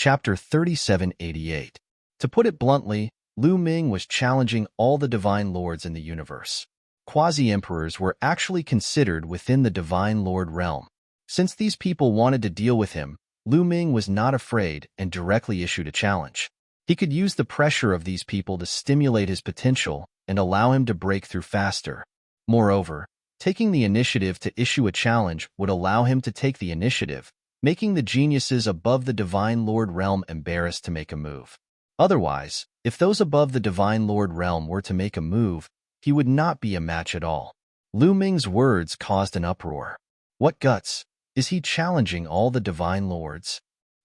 Chapter 3788. To put it bluntly, Lu Ming was challenging all the divine lords in the universe. Quasi-emperors were actually considered within the divine lord realm. Since these people wanted to deal with him, Lu Ming was not afraid and directly issued a challenge. He could use the pressure of these people to stimulate his potential and allow him to break through faster. Moreover, taking the initiative to issue a challenge would allow him to take the initiative, making the geniuses above the divine lord realm embarrassed to make a move. Otherwise, if those above the divine lord realm were to make a move, he would not be a match at all. Lu Ming's words caused an uproar. What guts? Is he challenging all the divine lords?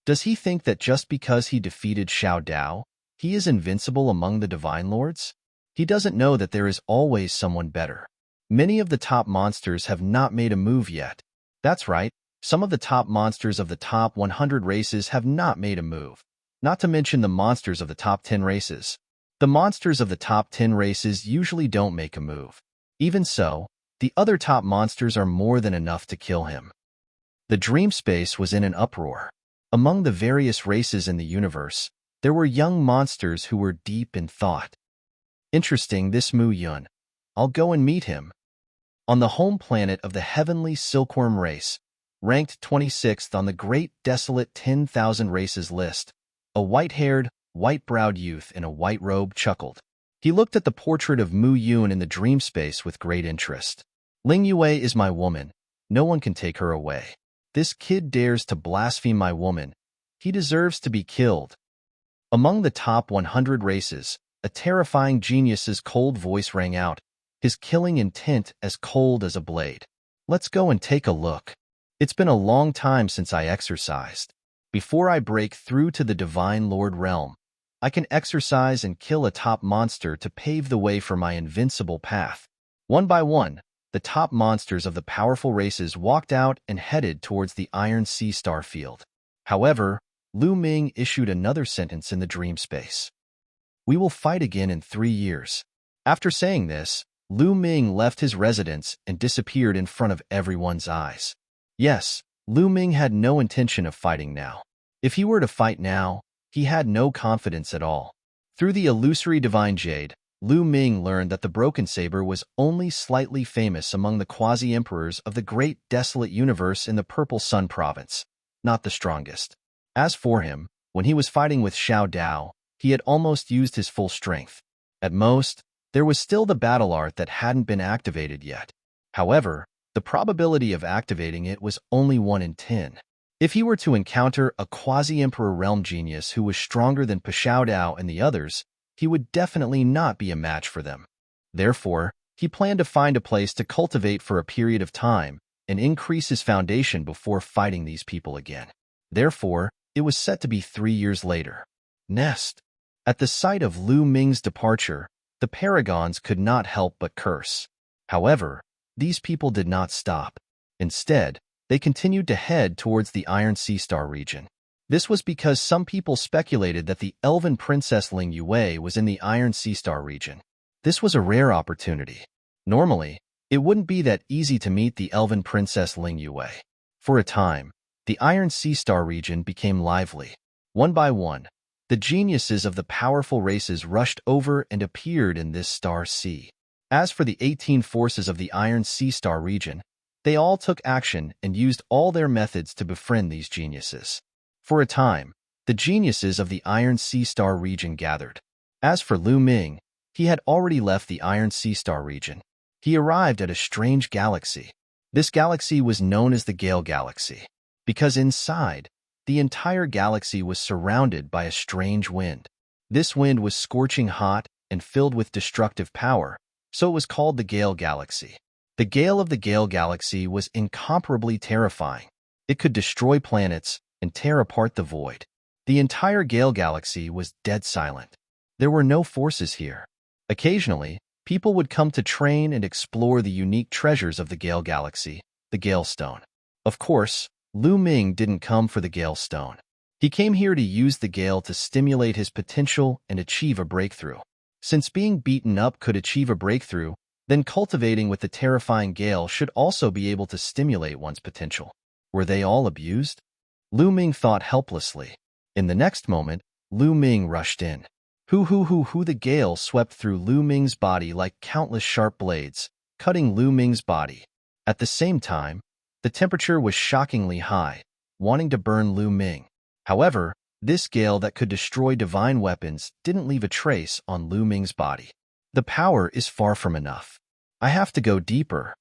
Does he think that just because he defeated Xiao Dao, he is invincible among the divine lords? He doesn't know that there is always someone better. Many of the top monsters have not made a move yet. That's right, some of the top monsters of the top 100 races have not made a move, not to mention the monsters of the top 10 races. The monsters of the top 10 races usually don't make a move. Even so, the other top monsters are more than enough to kill him. The dream space was in an uproar. Among the various races in the universe, there were young monsters who were deep in thought. Interesting, this Mu Yun. I'll go and meet him. On the home planet of the heavenly silkworm race, ranked 26th on the great desolate 10,000 races list, a white-haired, white-browed youth in a white robe chuckled. He looked at the portrait of Mu Yun in the dream space with great interest. Ling Yue is my woman. No one can take her away. This kid dares to blaspheme my woman. He deserves to be killed. Among the top 100 races, a terrifying genius's cold voice rang out, his killing intent as cold as a blade. Let's go and take a look. It's been a long time since I exercised. Before I break through to the divine lord realm, I can exercise and kill a top monster to pave the way for my invincible path. One by one, the top monsters of the powerful races walked out and headed towards the Iron Sea Star field. However, Lu Ming issued another sentence in the dream space. We will fight again in 3 years. After saying this, Lu Ming left his residence and disappeared in front of everyone's eyes. Yes, Lu Ming had no intention of fighting now. If he were to fight now, he had no confidence at all. Through the illusory divine jade, Lu Ming learned that the broken saber was only slightly famous among the quasi-emperors of the great desolate universe in the Purple Sun province, not the strongest. As for him, when he was fighting with Xiao Dao, he had almost used his full strength. At most, there was still the battle art that hadn't been activated yet. However, the probability of activating it was only 1 in 10. If he were to encounter a quasi-emperor realm genius who was stronger than Xiao Dao and the others, he would definitely not be a match for them. Therefore, he planned to find a place to cultivate for a period of time and increase his foundation before fighting these people again. Therefore, it was set to be 3 years later. Nest. At the sight of Lu Ming's departure, the paragons could not help but curse. However, these people did not stop. Instead, they continued to head towards the Iron Sea Star region. This was because some people speculated that the elven princess Ling Yue was in the Iron Sea Star region. This was a rare opportunity. Normally, it wouldn't be that easy to meet the elven princess Ling Yue. For a time, the Iron Sea Star region became lively. One by one, the geniuses of the powerful races rushed over and appeared in this star sea. As for the 18 forces of the Iron Sea Star region, they all took action and used all their methods to befriend these geniuses. For a time, the geniuses of the Iron Sea Star region gathered. As for Lu Ming, he had already left the Iron Sea Star region. He arrived at a strange galaxy. This galaxy was known as the Gale Galaxy, because inside, the entire galaxy was surrounded by a strange wind. This wind was scorching hot and filled with destructive power, so it was called the Gale Galaxy. The gale of the Gale Galaxy was incomparably terrifying. It could destroy planets and tear apart the void. The entire Gale Galaxy was dead silent. There were no forces here. Occasionally, people would come to train and explore the unique treasures of the Gale Galaxy, the Gale Stone. Of course, Lu Ming didn't come for the Gale Stone. He came here to use the Gale to stimulate his potential and achieve a breakthrough. Since being beaten up could achieve a breakthrough, then cultivating with the terrifying Gale should also be able to stimulate one's potential. Were they all abused? Lu Ming thought helplessly. In the next moment, Lu Ming rushed in. Hoo, the gale swept through Lu Ming's body like countless sharp blades, cutting Lu Ming's body. At the same time, the temperature was shockingly high, wanting to burn Lu Ming. However, this gale that could destroy divine weapons didn't leave a trace on Lu Ming's body. The power is far from enough. I have to go deeper.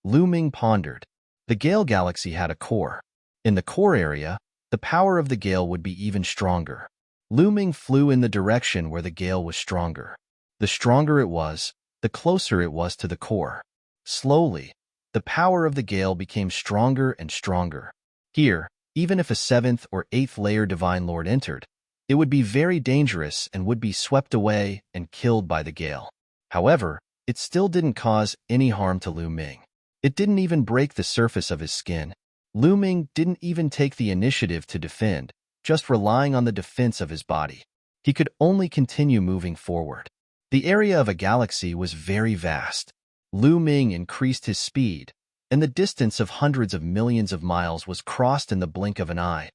Lu Ming pondered. The Gale Galaxy had a core. In the core area, the power of the gale would be even stronger. Lu Ming flew in the direction where the gale was stronger. The stronger it was, the closer it was to the core. Slowly, the power of the gale became stronger and stronger. Here, even if a 7th or 8th layer Divine Lord entered, it would be very dangerous and would be swept away and killed by the gale. However, it still didn't cause any harm to Lu Ming. It didn't even break the surface of his skin. Lu Ming didn't even take the initiative to defend, just relying on the defense of his body. He could only continue moving forward. The area of a galaxy was very vast. Lu Ming increased his speed, and the distance of hundreds of millions of miles was crossed in the blink of an eye.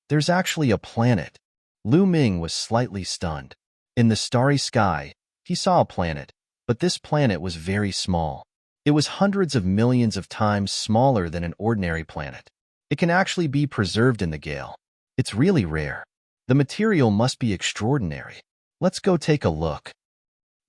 There's actually a planet. Lu Ming was slightly stunned. In the starry sky, he saw a planet, but this planet was very small. It was hundreds of millions of times smaller than an ordinary planet. It can actually be preserved in the gale. It's really rare. The material must be extraordinary. Let's go take a look.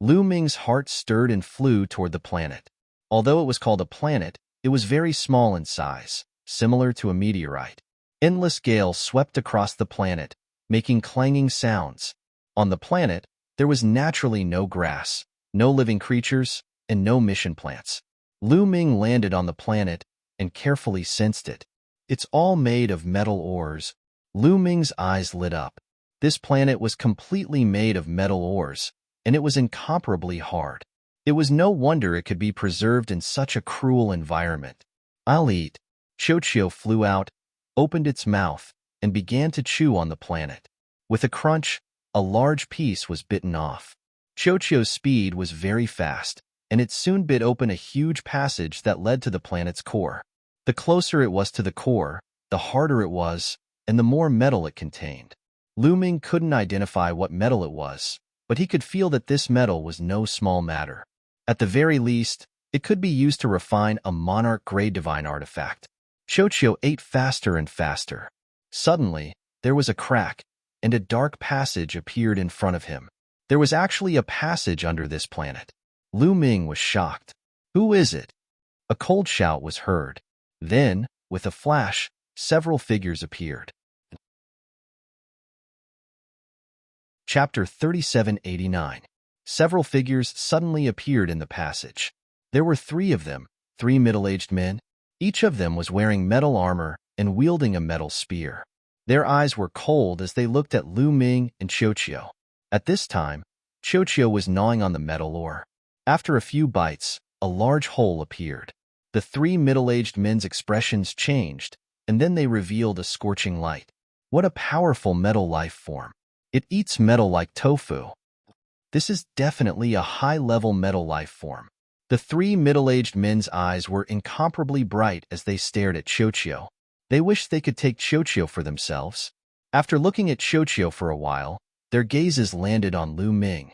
Lu Ming's heart stirred and flew toward the planet. Although it was called a planet, it was very small in size, similar to a meteorite. Endless gale swept across the planet, making clanging sounds. On the planet, there was naturally no grass, no living creatures, and no mission plants. Lu Ming landed on the planet and carefully sensed it. It's all made of metal ores. Lu Ming's eyes lit up. This planet was completely made of metal ores, and it was incomparably hard. It was no wonder it could be preserved in such a cruel environment. I'll eat. Chochio flew out, opened its mouth, and began to chew on the planet. With a crunch, a large piece was bitten off. Chochio's speed was very fast, and it soon bit open a huge passage that led to the planet's core. The closer it was to the core, the harder it was, and the more metal it contained. Lu Ming couldn't identify what metal it was, but he could feel that this metal was no small matter. At the very least, it could be used to refine a monarch-grade divine artifact. Chochio ate faster and faster. Suddenly, there was a crack, and a dark passage appeared in front of him. There was actually a passage under this planet. Lu Ming was shocked. Who is it? A cold shout was heard. Then, with a flash, several figures appeared. Chapter 3789. Several figures suddenly appeared in the passage. There were 3 of them, 3 middle-aged men. Each of them was wearing metal armor and wielding a metal spear. Their eyes were cold as they looked at Lu Ming and Chochio. At this time, Chochio was gnawing on the metal ore. After a few bites, a large hole appeared. The 3 middle-aged men's expressions changed, and then they revealed a scorching light. What a powerful metal life form. It eats metal like tofu. This is definitely a high-level metal life form. The 3 middle-aged men's eyes were incomparably bright as they stared at Chochio. They wished they could take Chochio for themselves. After looking at Chochio for a while, their gazes landed on Lu Ming.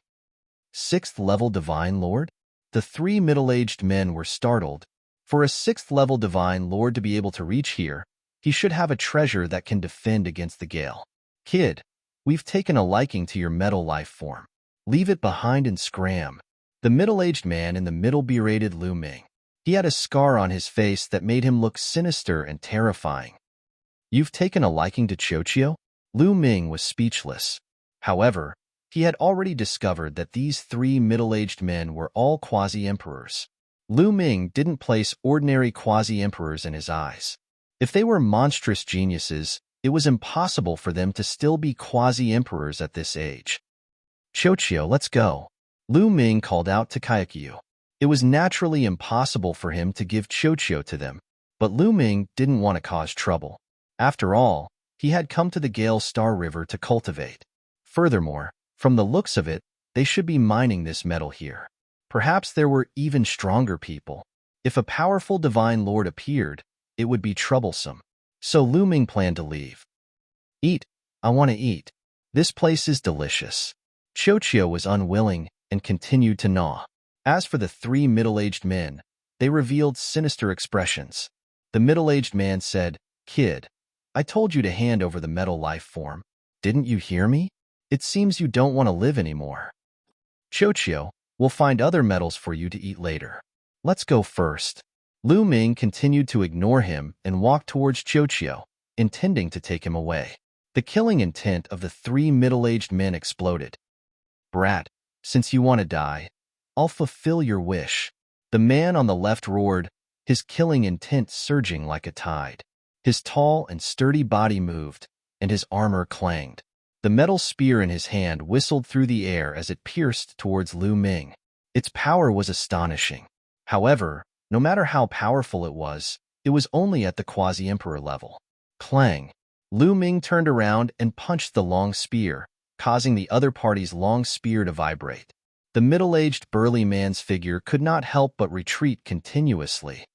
6th-level Divine Lord? The 3 middle-aged men were startled. For a 6th-level Divine Lord to be able to reach here, he should have a treasure that can defend against the gale. Kid, we've taken a liking to your metal life form. Leave it behind and scram. The middle-aged man in the middle berated Lu Ming. He had a scar on his face that made him look sinister and terrifying. You've taken a liking to Chochio? Lu Ming was speechless. However, he had already discovered that these 3 middle-aged men were all quasi-emperors. Lu Ming didn't place ordinary quasi-emperors in his eyes. If they were monstrous geniuses, it was impossible for them to still be quasi-emperors at this age. Chochio, let's go. Lu Ming called out to Kayakyu. It was naturally impossible for him to give Chochio to them, but Lu Ming didn't want to cause trouble. After all, he had come to the Gale Star River to cultivate. Furthermore, from the looks of it, they should be mining this metal here. Perhaps there were even stronger people. If a powerful Divine Lord appeared, it would be troublesome. So Lu Ming planned to leave. Eat. I want to eat. This place is delicious. Chochio was unwilling and continued to gnaw. As for the three middle-aged men, they revealed sinister expressions. The middle-aged man said, "Kid, I told you to hand over the metal life form. Didn't you hear me? It seems you don't want to live anymore. Chochio, we'll find other metals for you to eat later. Let's go first." Lu Ming continued to ignore him and walked towards Chochio, intending to take him away. The killing intent of the three middle-aged men exploded. "Brat, since you want to die, I'll fulfill your wish." The man on the left roared, his killing intent surging like a tide. His tall and sturdy body moved, and his armor clanged. The metal spear in his hand whistled through the air as it pierced towards Lu Ming. Its power was astonishing. However, no matter how powerful it was only at the quasi-emperor level. Clang! Lu Ming turned around and punched the long spear, causing the other party's long spear to vibrate. The middle-aged burly man's figure could not help but retreat continuously.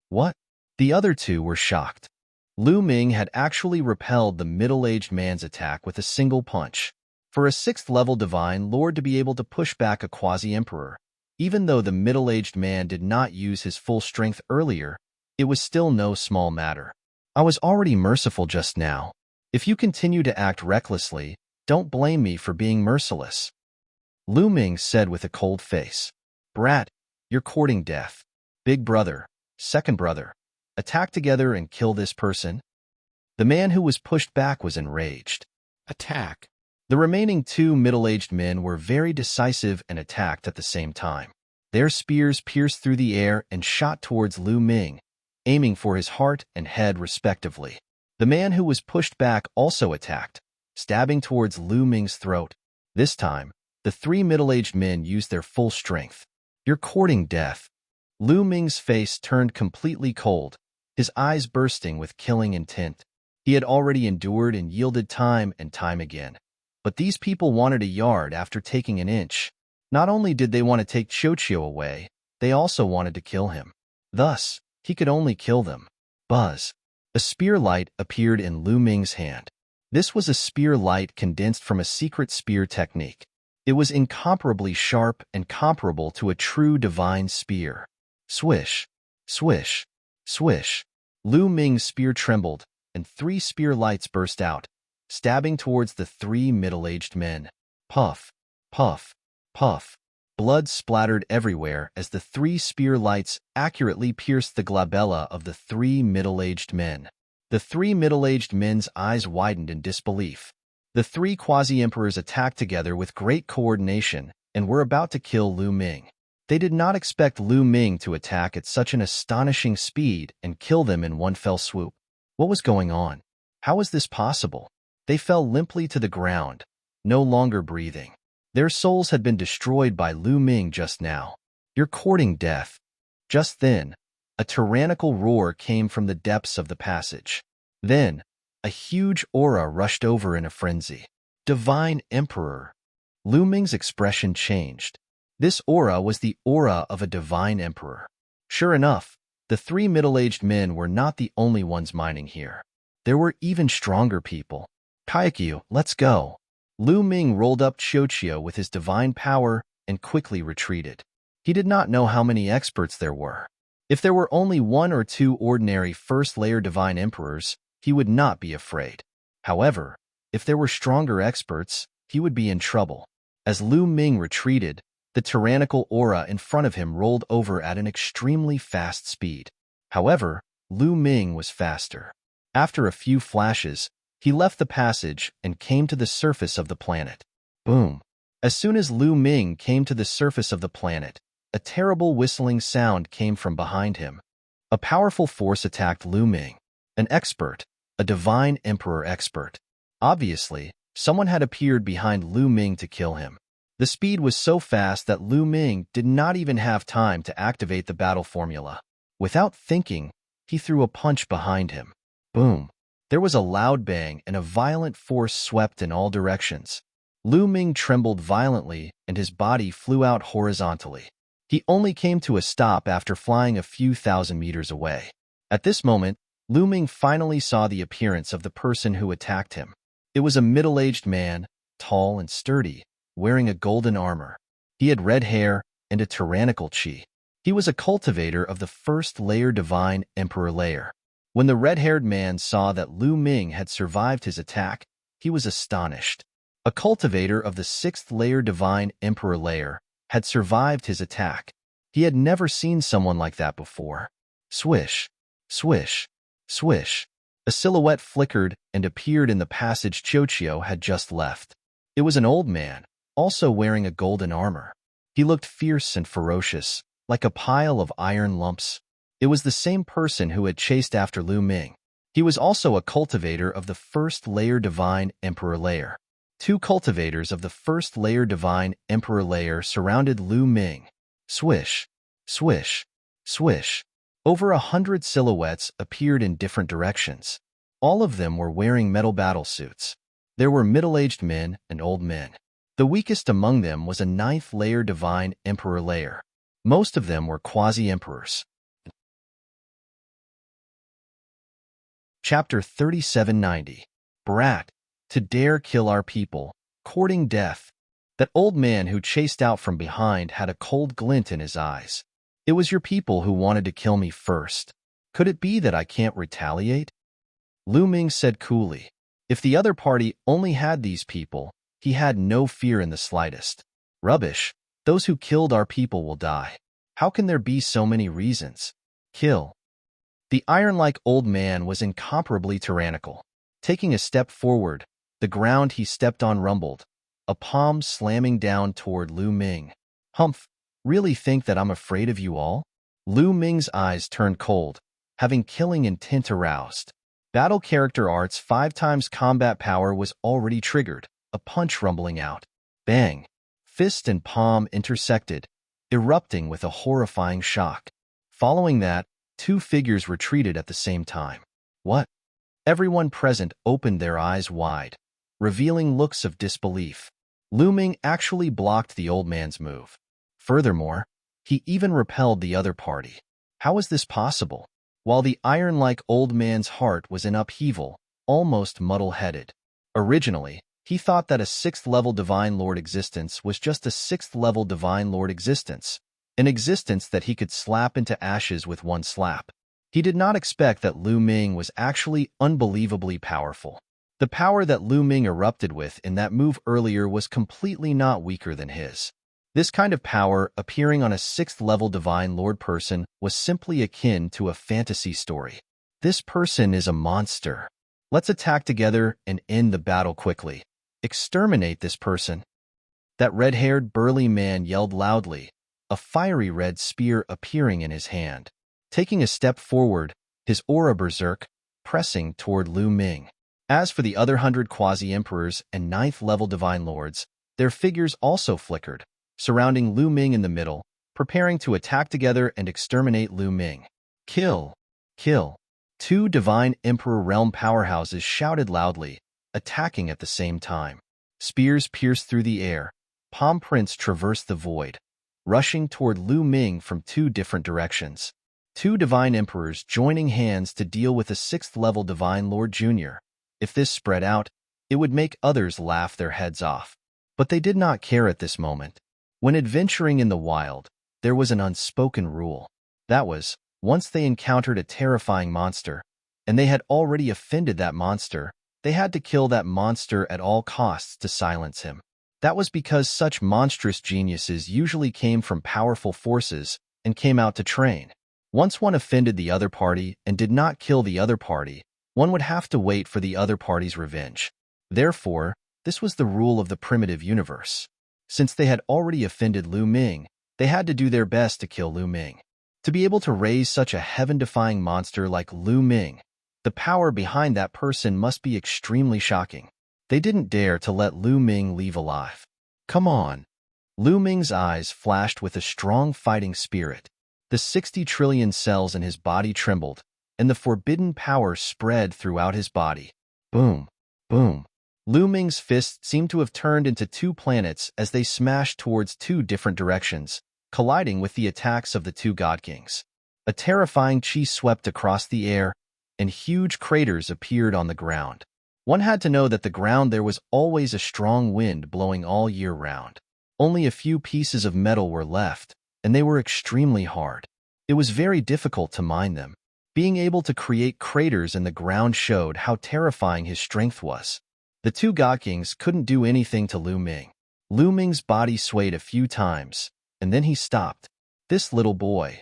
What? The other two were shocked. Lu Ming had actually repelled the middle-aged man's attack with a single punch. For a 6th-level divine lord to be able to push back a quasi-emperor, even though the middle-aged man did not use his full strength earlier, it was still no small matter. "I was already merciful just now. If you continue to act recklessly, don't blame me for being merciless," Lu Ming said with a cold face. "Brat, you're courting death. Big brother, second brother, attack together and kill this person." The man who was pushed back was enraged. "Attack." The remaining two middle-aged men were very decisive and attacked at the same time. Their spears pierced through the air and shot towards Lu Ming, aiming for his heart and head respectively. The man who was pushed back also attacked, stabbing towards Lu Ming's throat. This time, the three middle-aged men used their full strength. "You're courting death." Lu Ming's face turned completely cold, his eyes bursting with killing intent. He had already endured and yielded time and time again. But these people wanted a yard after taking an inch. Not only did they want to take Chochio away, they also wanted to kill him. Thus, he could only kill them. Buzz. A spear light appeared in Lu Ming's hand. This was a spear light condensed from a secret spear technique. It was incomparably sharp and comparable to a true divine spear. Swish, swish, swish. Lu Ming's spear trembled, and 3 spear lights burst out, stabbing towards the 3 middle-aged men. Puff, puff, puff. Blood splattered everywhere as the 3 spear lights accurately pierced the glabella of the 3 middle-aged men. The 3 middle-aged men's eyes widened in disbelief. The 3 quasi-emperors attacked together with great coordination and were about to kill Lu Ming. They did not expect Lu Ming to attack at such an astonishing speed and kill them in one fell swoop. What was going on? How was this possible? They fell limply to the ground, no longer breathing. Their souls had been destroyed by Lu Ming just now. "You're courting death." Just then, a tyrannical roar came from the depths of the passage. Then, a huge aura rushed over in a frenzy. "Divine Emperor." Lu Ming's expression changed. This aura was the aura of a divine emperor. Sure enough, the 3 middle-aged men were not the only ones mining here. There were even stronger people. "Kaikyu, let's go." Lu Ming rolled up Chochio with his divine power and quickly retreated. He did not know how many experts there were. If there were only 1 or 2 ordinary first-layer divine emperors, he would not be afraid. However, if there were stronger experts, he would be in trouble. As Lu Ming retreated, the tyrannical aura in front of him rolled over at an extremely fast speed. However, Lu Ming was faster. After a few flashes, he left the passage and came to the surface of the planet. Boom! As soon as Lu Ming came to the surface of the planet, a terrible whistling sound came from behind him. A powerful force attacked Lu Ming. An expert, a divine emperor expert. Obviously, someone had appeared behind Lu Ming to kill him. The speed was so fast that Lu Ming did not even have time to activate the battle formula. Without thinking, he threw a punch behind him. Boom! There was a loud bang and a violent force swept in all directions. Lu Ming trembled violently and his body flew out horizontally. He only came to a stop after flying a few thousand meters away. At this moment, Lu Ming finally saw the appearance of the person who attacked him. It was a middle-aged man, tall and sturdy, wearing a golden armor. He had red hair and a tyrannical chi. He was a cultivator of the first layer divine emperor layer. When the red-haired man saw that Lu Ming had survived his attack, he was astonished. A cultivator of the sixth layer divine emperor layer had survived his attack. He had never seen someone like that before. Swish, swish, swish. A silhouette flickered and appeared in the passage Chochio had just left. It was an old man, also wearing a golden armor. He looked fierce and ferocious, like a pile of iron lumps. It was the same person who had chased after Lu Ming. He was also a cultivator of the first layer divine emperor layer. Two cultivators of the first layer divine emperor layer surrounded Lu Ming. Swish, swish, swish. Over 100 silhouettes appeared in different directions. All of them were wearing metal battle suits. There were middle-aged men and old men. The weakest among them was a ninth layer divine emperor layer. Most of them were quasi-emperors. Chapter 3790. Brat, to dare kill our people, courting death. That old man who chased out from behind had a cold glint in his eyes. It was your people who wanted to kill me first. Could it be that I can't retaliate? Lu Ming said coolly. If the other party only had these people, he had no fear in the slightest. Rubbish. Those who killed our people will die. How can there be so many reasons? Kill. The iron-like old man was incomparably tyrannical. Taking a step forward, the ground he stepped on rumbled, a palm slamming down toward Lu Ming. Humph, really think that I'm afraid of you all? Lu Ming's eyes turned cold, having killing intent aroused. Battle character arts 5 times combat power was already triggered, a punch rumbling out. Bang! Fist and palm intersected, erupting with a horrifying shock. Following that, 2 figures retreated at the same time. What? Everyone present opened their eyes wide, revealing looks of disbelief. Lu Ming actually blocked the old man's move. Furthermore, he even repelled the other party. How is this possible? While the iron-like old man's heart was in upheaval, almost muddle-headed. Originally, he thought that a 6th-level Divine Lord existence was just a 6th-level Divine Lord existence, an existence that he could slap into ashes with one slap. He did not expect that Lu Ming was actually unbelievably powerful. The power that Lu Ming erupted with in that move earlier was completely not weaker than his. This kind of power appearing on a 6th-level Divine Lord person was simply akin to a fantasy story. This person is a monster. Let's attack together and end the battle quickly. Exterminate this person. That red-haired burly man yelled loudly, a fiery red spear appearing in his hand. Taking a step forward, his aura berserk, pressing toward Lu Ming. As for the other 100 quasi-emperors and 9th-level Divine Lords, their figures also flickered, surrounding Lu Ming in the middle, preparing to attack together and exterminate Lu Ming. Kill! Kill! 2 Divine Emperor Realm powerhouses shouted loudly, attacking at the same time. Spears pierced through the air, palm prints traversed the void, rushing toward Lu Ming from 2 different directions. 2 Divine Emperors joining hands to deal with a 6th-level Divine Lord Jr. If this spread out, it would make others laugh their heads off. But they did not care at this moment. When adventuring in the wild, there was an unspoken rule. That was, once they encountered a terrifying monster, and they had already offended that monster, they had to kill that monster at all costs to silence him. That was because such monstrous geniuses usually came from powerful forces and came out to train. Once one offended the other party and did not kill the other party, one would have to wait for the other party's revenge. Therefore, this was the rule of the primitive universe. Since they had already offended Lu Ming, they had to do their best to kill Lu Ming. To be able to raise such a heaven-defying monster like Lu Ming, the power behind that person must be extremely shocking. They didn't dare to let Lu Ming leave alive. Come on. Lu Ming's eyes flashed with a strong fighting spirit. The 60 trillion cells in his body trembled, and the forbidden power spread throughout his body. Boom, boom. Lu Ming's fists seemed to have turned into 2 planets as they smashed towards 2 different directions, colliding with the attacks of the 2 God Kings. A terrifying chi swept across the air, and huge craters appeared on the ground. One had to know that the ground there was always a strong wind blowing all year round. Only a few pieces of metal were left, and they were extremely hard. It was very difficult to mine them. Being able to create craters in the ground showed how terrifying his strength was. The two God Kings couldn't do anything to Lu Ming. Lu Ming's body swayed a few times, and then he stopped. This little boy.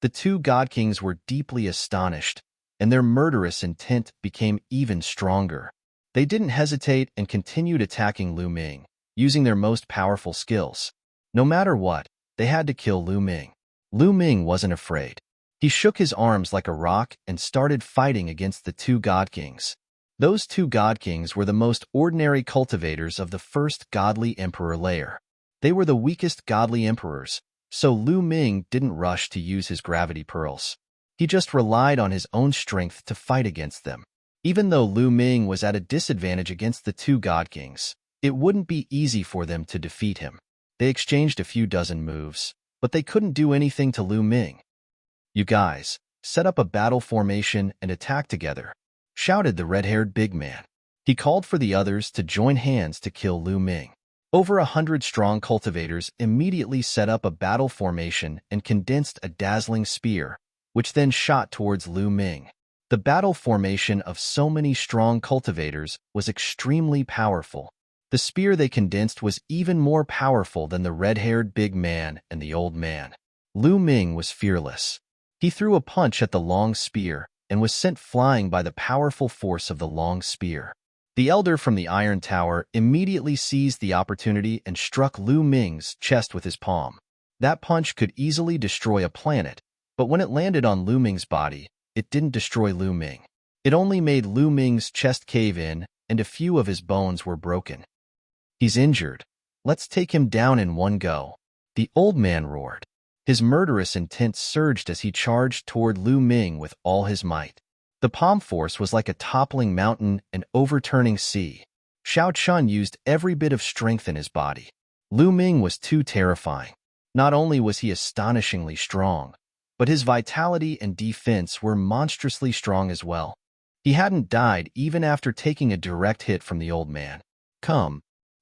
The two God Kings were deeply astonished, and their murderous intent became even stronger. They didn't hesitate and continued attacking Lu Ming, using their most powerful skills. No matter what, they had to kill Lu Ming. Lu Ming wasn't afraid. He shook his arms like a rock and started fighting against the two God Kings. Those two God Kings were the most ordinary cultivators of the first godly emperor layer. They were the weakest godly emperors, so Lu Ming didn't rush to use his gravity pearls. He just relied on his own strength to fight against them. Even though Lu Ming was at a disadvantage against the two God Kings, it wouldn't be easy for them to defeat him. They exchanged a few dozen moves, but they couldn't do anything to Lu Ming. "You guys, set up a battle formation and attack together," shouted the red-haired big man. He called for the others to join hands to kill Lu Ming. Over 100 strong cultivators immediately set up a battle formation and condensed a dazzling spear, which then shot towards Lu Ming. The battle formation of so many strong cultivators was extremely powerful. The spear they condensed was even more powerful than the red-haired big man and the old man. Lu Ming was fearless. He threw a punch at the long spear and was sent flying by the powerful force of the long spear. The elder from the Iron Tower immediately seized the opportunity and struck Lu Ming's chest with his palm. That punch could easily destroy a planet, but when it landed on Lu Ming's body, it didn't destroy Lu Ming. It only made Lu Ming's chest cave in, and a few of his bones were broken. "He's injured. Let's take him down in one go," the old man roared. His murderous intent surged as he charged toward Lu Ming with all his might. The palm force was like a toppling mountain and overturning sea. Xiao Chun used every bit of strength in his body. Lu Ming was too terrifying. Not only was he astonishingly strong, but his vitality and defense were monstrously strong as well. He hadn't died even after taking a direct hit from the old man.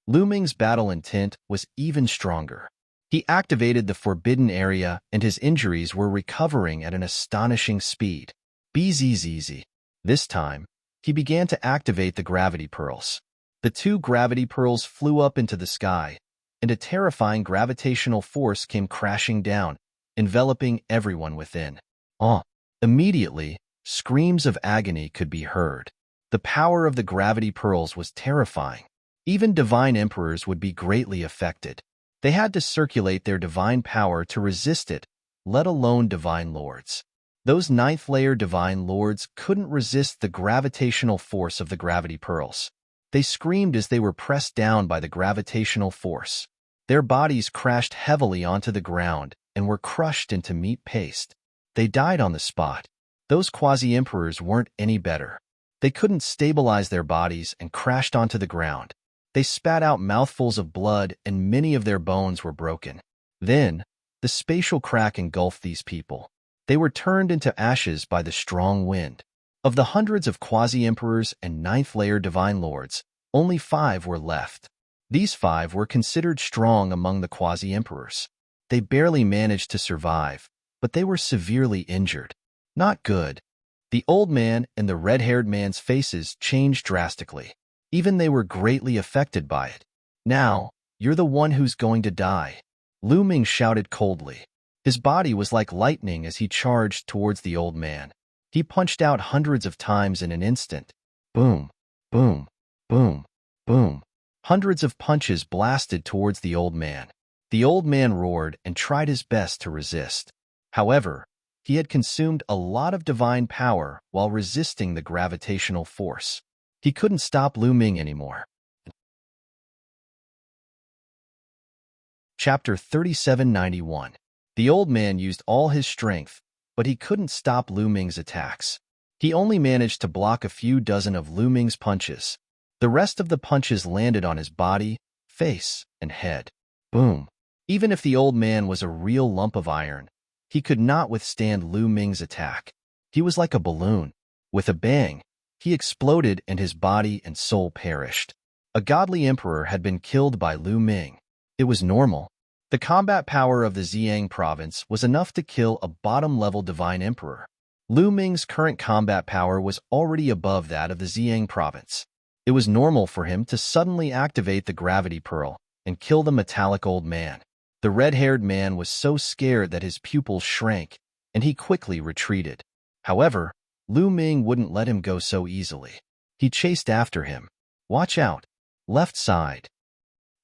Lu Ming's battle intent was even stronger. He activated the forbidden area and his injuries were recovering at an astonishing speed. Bzzz. This time, he began to activate the gravity pearls. The two gravity pearls flew up into the sky, and a terrifying gravitational force came crashing down, enveloping everyone within. Immediately, screams of agony could be heard. The power of the gravity pearls was terrifying. Even divine emperors would be greatly affected. They had to circulate their divine power to resist it, let alone divine lords. Those ninth-layer divine lords couldn't resist the gravitational force of the gravity pearls. They screamed as they were pressed down by the gravitational force. Their bodies crashed heavily onto the ground and were crushed into meat paste. They died on the spot. Those quasi-emperors weren't any better. They couldn't stabilize their bodies and crashed onto the ground. They spat out mouthfuls of blood and many of their bones were broken. Then, the spatial crack engulfed these people. They were turned into ashes by the strong wind. Of the hundreds of quasi-emperors and ninth-layer divine lords, only 5 were left. These 5 were considered strong among the quasi-emperors. They barely managed to survive, but they were severely injured. Not good. The old man and the red-haired man's faces changed drastically. Even they were greatly affected by it. "Now, you're the one who's going to die," Lu Ming shouted coldly. His body was like lightning as he charged towards the old man. He punched out hundreds of times in an instant. Boom, boom, boom, boom. Hundreds of punches blasted towards the old man. The old man roared and tried his best to resist. However, he had consumed a lot of divine power while resisting the gravitational force. He couldn't stop Lu Ming anymore. Chapter 3791. The old man used all his strength, but he couldn't stop Lu Ming's attacks. He only managed to block a few dozen of Lu Ming's punches. The rest of the punches landed on his body, face, and head. Boom. Even if the old man was a real lump of iron, he could not withstand Lu Ming's attack. He was like a balloon. With a bang, He exploded and his body and soul perished. A godly emperor had been killed by Lu Ming. It was normal. The combat power of the Ziyang province was enough to kill a bottom-level divine emperor. Lu Ming's current combat power was already above that of the Ziyang province. It was normal for him to suddenly activate the gravity pearl and kill the metallic old man. The red-haired man was so scared that his pupils shrank, and he quickly retreated. However, Lu Ming wouldn't let him go so easily. He chased after him. "Watch out! Left side!"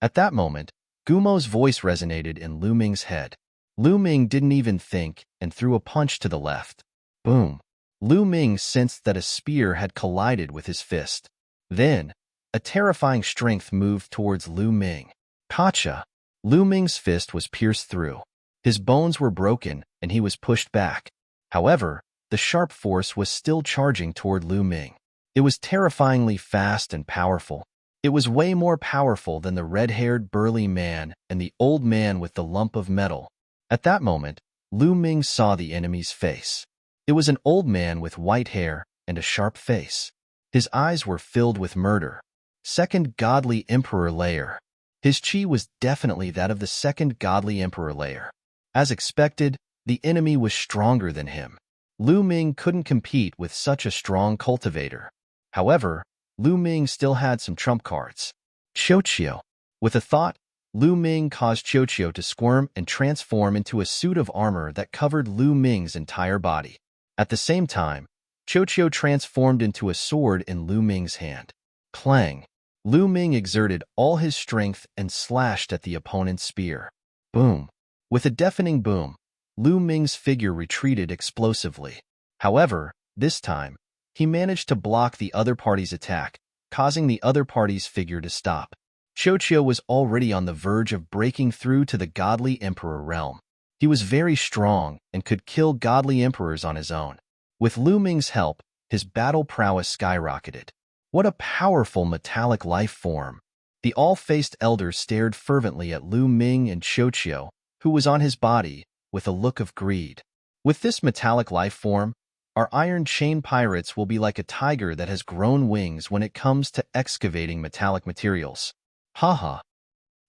At that moment, Gumo's voice resonated in Lu Ming's head. Lu Ming didn't even think and threw a punch to the left. Boom! Lu Ming sensed that a spear had collided with his fist. Then, a terrifying strength moved towards Lu Ming. Gotcha! Lu Ming's fist was pierced through. His bones were broken and he was pushed back. However, the sharp force was still charging toward Lu Ming. It was terrifyingly fast and powerful. It was way more powerful than the red-haired burly man and the old man with the lump of metal. At that moment, Lu Ming saw the enemy's face. It was an old man with white hair and a sharp face. His eyes were filled with murder. Second godly emperor layer. His chi was definitely that of the second godly emperor layer. As expected, the enemy was stronger than him. Lu Ming couldn't compete with such a strong cultivator. However, Lu Ming still had some trump cards. Qiuqiu. With a thought, Lu Ming caused Qiuqiu to squirm and transform into a suit of armor that covered Lu Ming's entire body. At the same time, Qiuqiu transformed into a sword in Lu Ming's hand. Clang! Lu Ming exerted all his strength and slashed at the opponent's spear. Boom! With a deafening boom, Lu Ming's figure retreated explosively. However, this time, he managed to block the other party's attack, causing the other party's figure to stop. Qiuqiu was already on the verge of breaking through to the godly emperor realm. He was very strong and could kill godly emperors on his own. With Lu Ming's help, his battle prowess skyrocketed. What a powerful metallic life form! The all-faced elder stared fervently at Lu Ming and Qiuqiu, who was on his body, with a look of greed. With this metallic life form, our iron chain pirates will be like a tiger that has grown wings when it comes to excavating metallic materials. Haha.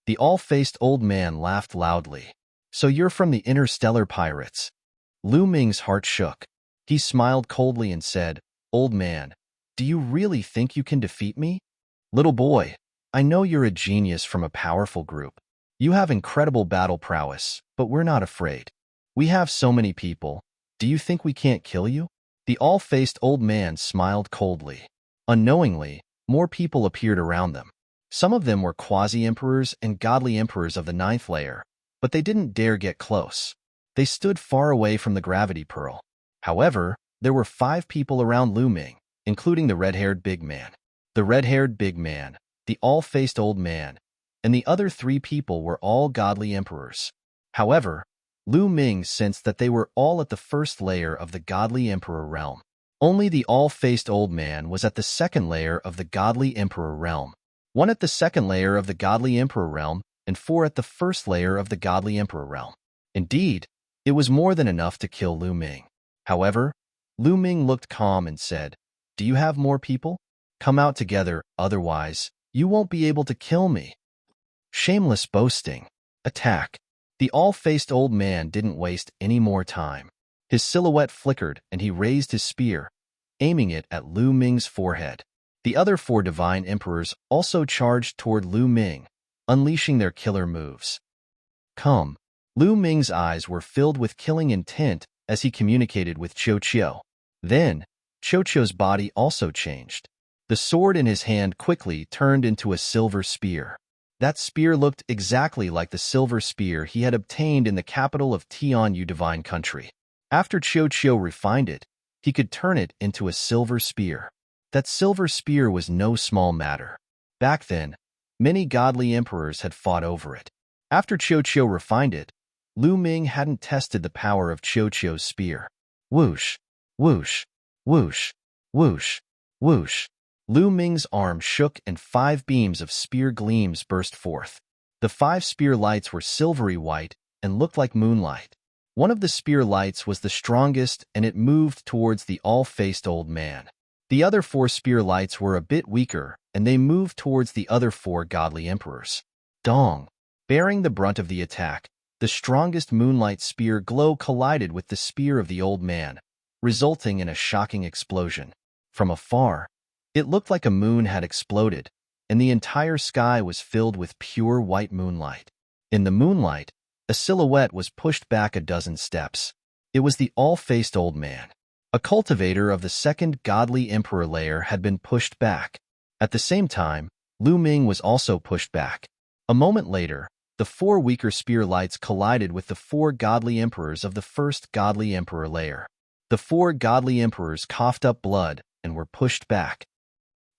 The all-faced old man laughed loudly. So you're from the interstellar pirates. Lu Ming's heart shook. He smiled coldly and said, "Old man, do you really think you can defeat me? Little boy, I know you're a genius from a powerful group. You have incredible battle prowess, but we're not afraid. We have so many people. Do you think we can't kill you?" The all-faced old man smiled coldly. Unknowingly, more people appeared around them. Some of them were quasi-emperors and godly emperors of the 9th layer, but they didn't dare get close. They stood far away from the gravity pearl. However, there were 5 people around Lu Ming, including the red-haired big man. The red-haired big man, the all-faced old man, and the other 3 people were all godly emperors. However, Lu Ming sensed that they were all at the 1st layer of the godly emperor realm. Only the all-faced old man was at the 2nd layer of the godly emperor realm, 1 at the 2nd layer of the godly emperor realm, and 4 at the 1st layer of the godly emperor realm. Indeed, it was more than enough to kill Lu Ming. However, Lu Ming looked calm and said, "Do you have more people? Come out together, otherwise, you won't be able to kill me." Shameless boasting. Attack. The all-faced old man didn't waste any more time. His silhouette flickered and he raised his spear, aiming it at Lu Ming's forehead. The other 4 divine emperors also charged toward Lu Ming, unleashing their killer moves. Come. Lu Ming's eyes were filled with killing intent as he communicated with Qiuqiu. Then, Qiuqiu's body also changed. The sword in his hand quickly turned into a silver spear. That spear looked exactly like the silver spear he had obtained in the capital of Tianyu Divine Country. After Qiuqiu refined it, he could turn it into a silver spear. That silver spear was no small matter. Back then, many godly emperors had fought over it. After Qiuqiu refined it, Lu Ming hadn't tested the power of Qiuqiu's spear. Whoosh, whoosh, whoosh, whoosh, whoosh. Lu Ming's arm shook and 5 beams of spear gleams burst forth. The 5 spear lights were silvery white and looked like moonlight. One of the spear lights was the strongest and it moved towards the all-faced old man. The other 4 spear lights were a bit weaker, and they moved towards the other 4 godly emperors. Dong! Bearing the brunt of the attack, the strongest moonlight spear glow collided with the spear of the old man, resulting in a shocking explosion. From afar, it looked like a moon had exploded, and the entire sky was filled with pure white moonlight. In the moonlight, a silhouette was pushed back a dozen steps. It was the all-faced old man. A cultivator of the second godly emperor layer had been pushed back. At the same time, Lu Ming was also pushed back. A moment later, the 4 weaker spear lights collided with the 4 godly emperors of the first godly emperor layer. The 4 godly emperors coughed up blood and were pushed back.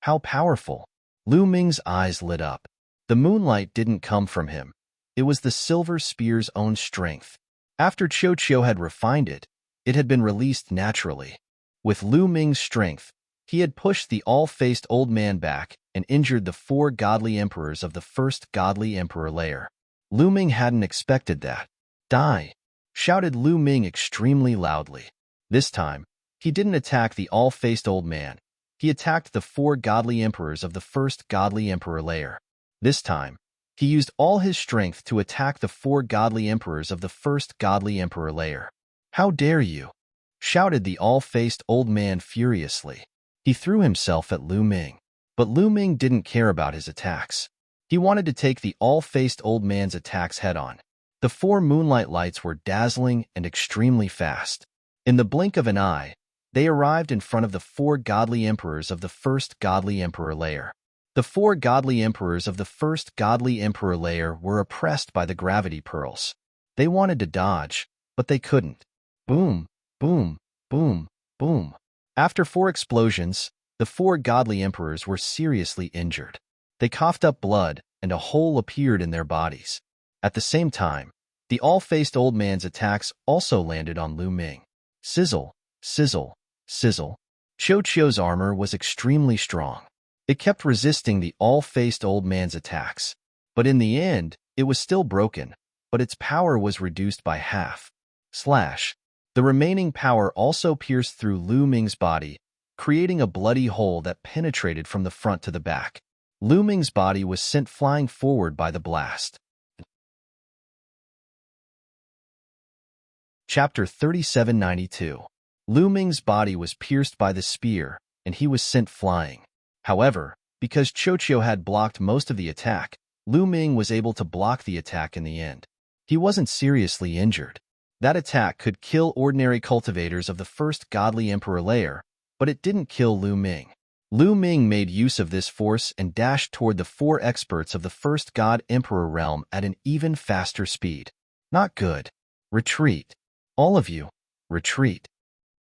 How powerful! Lu Ming's eyes lit up. The moonlight didn't come from him. It was the silver spear's own strength. After Qiu had refined it, it had been released naturally. With Lu Ming's strength, he had pushed the all-faced old man back and injured the 4 godly emperors of the first godly emperor layer. Lu Ming hadn't expected that. Die! Shouted Lu Ming extremely loudly. This time, he didn't attack the all-faced old man. He attacked the 4 godly emperors of the first godly emperor layer. This time, he used all his strength to attack the 4 godly emperors of the first godly emperor layer. How dare you! Shouted the all-faced old man furiously. He threw himself at Lu Ming. But Lu Ming didn't care about his attacks. He wanted to take the all-faced old man's attacks head-on. The 4 moonlight lights were dazzling and extremely fast. In the blink of an eye, they arrived in front of the 4 godly emperors of the first godly emperor layer. The 4 godly emperors of the first godly emperor layer were oppressed by the gravity pearls. They wanted to dodge, but they couldn't. Boom, boom, boom, boom. After 4 explosions, the 4 godly emperors were seriously injured. They coughed up blood, and a hole appeared in their bodies. At the same time, the all-faced old man's attacks also landed on Lu Ming. Sizzle, sizzle, sizzle. Qiu's armor was extremely strong. It kept resisting the all-faced old man's attacks. But in the end, it was still broken, but its power was reduced by half. Slash. The remaining power also pierced through Lu Ming's body, creating a bloody hole that penetrated from the front to the back. Lu Ming's body was sent flying forward by the blast. Chapter 3792. Lu Ming's body was pierced by the spear, and he was sent flying. However, because Qiu had blocked most of the attack, Lu Ming was able to block the attack in the end. He wasn't seriously injured. That attack could kill ordinary cultivators of the first godly emperor layer, but it didn't kill Lu Ming. Lu Ming made use of this force and dashed toward the 4 experts of the first god emperor realm at an even faster speed. Not good. Retreat. All of you, retreat.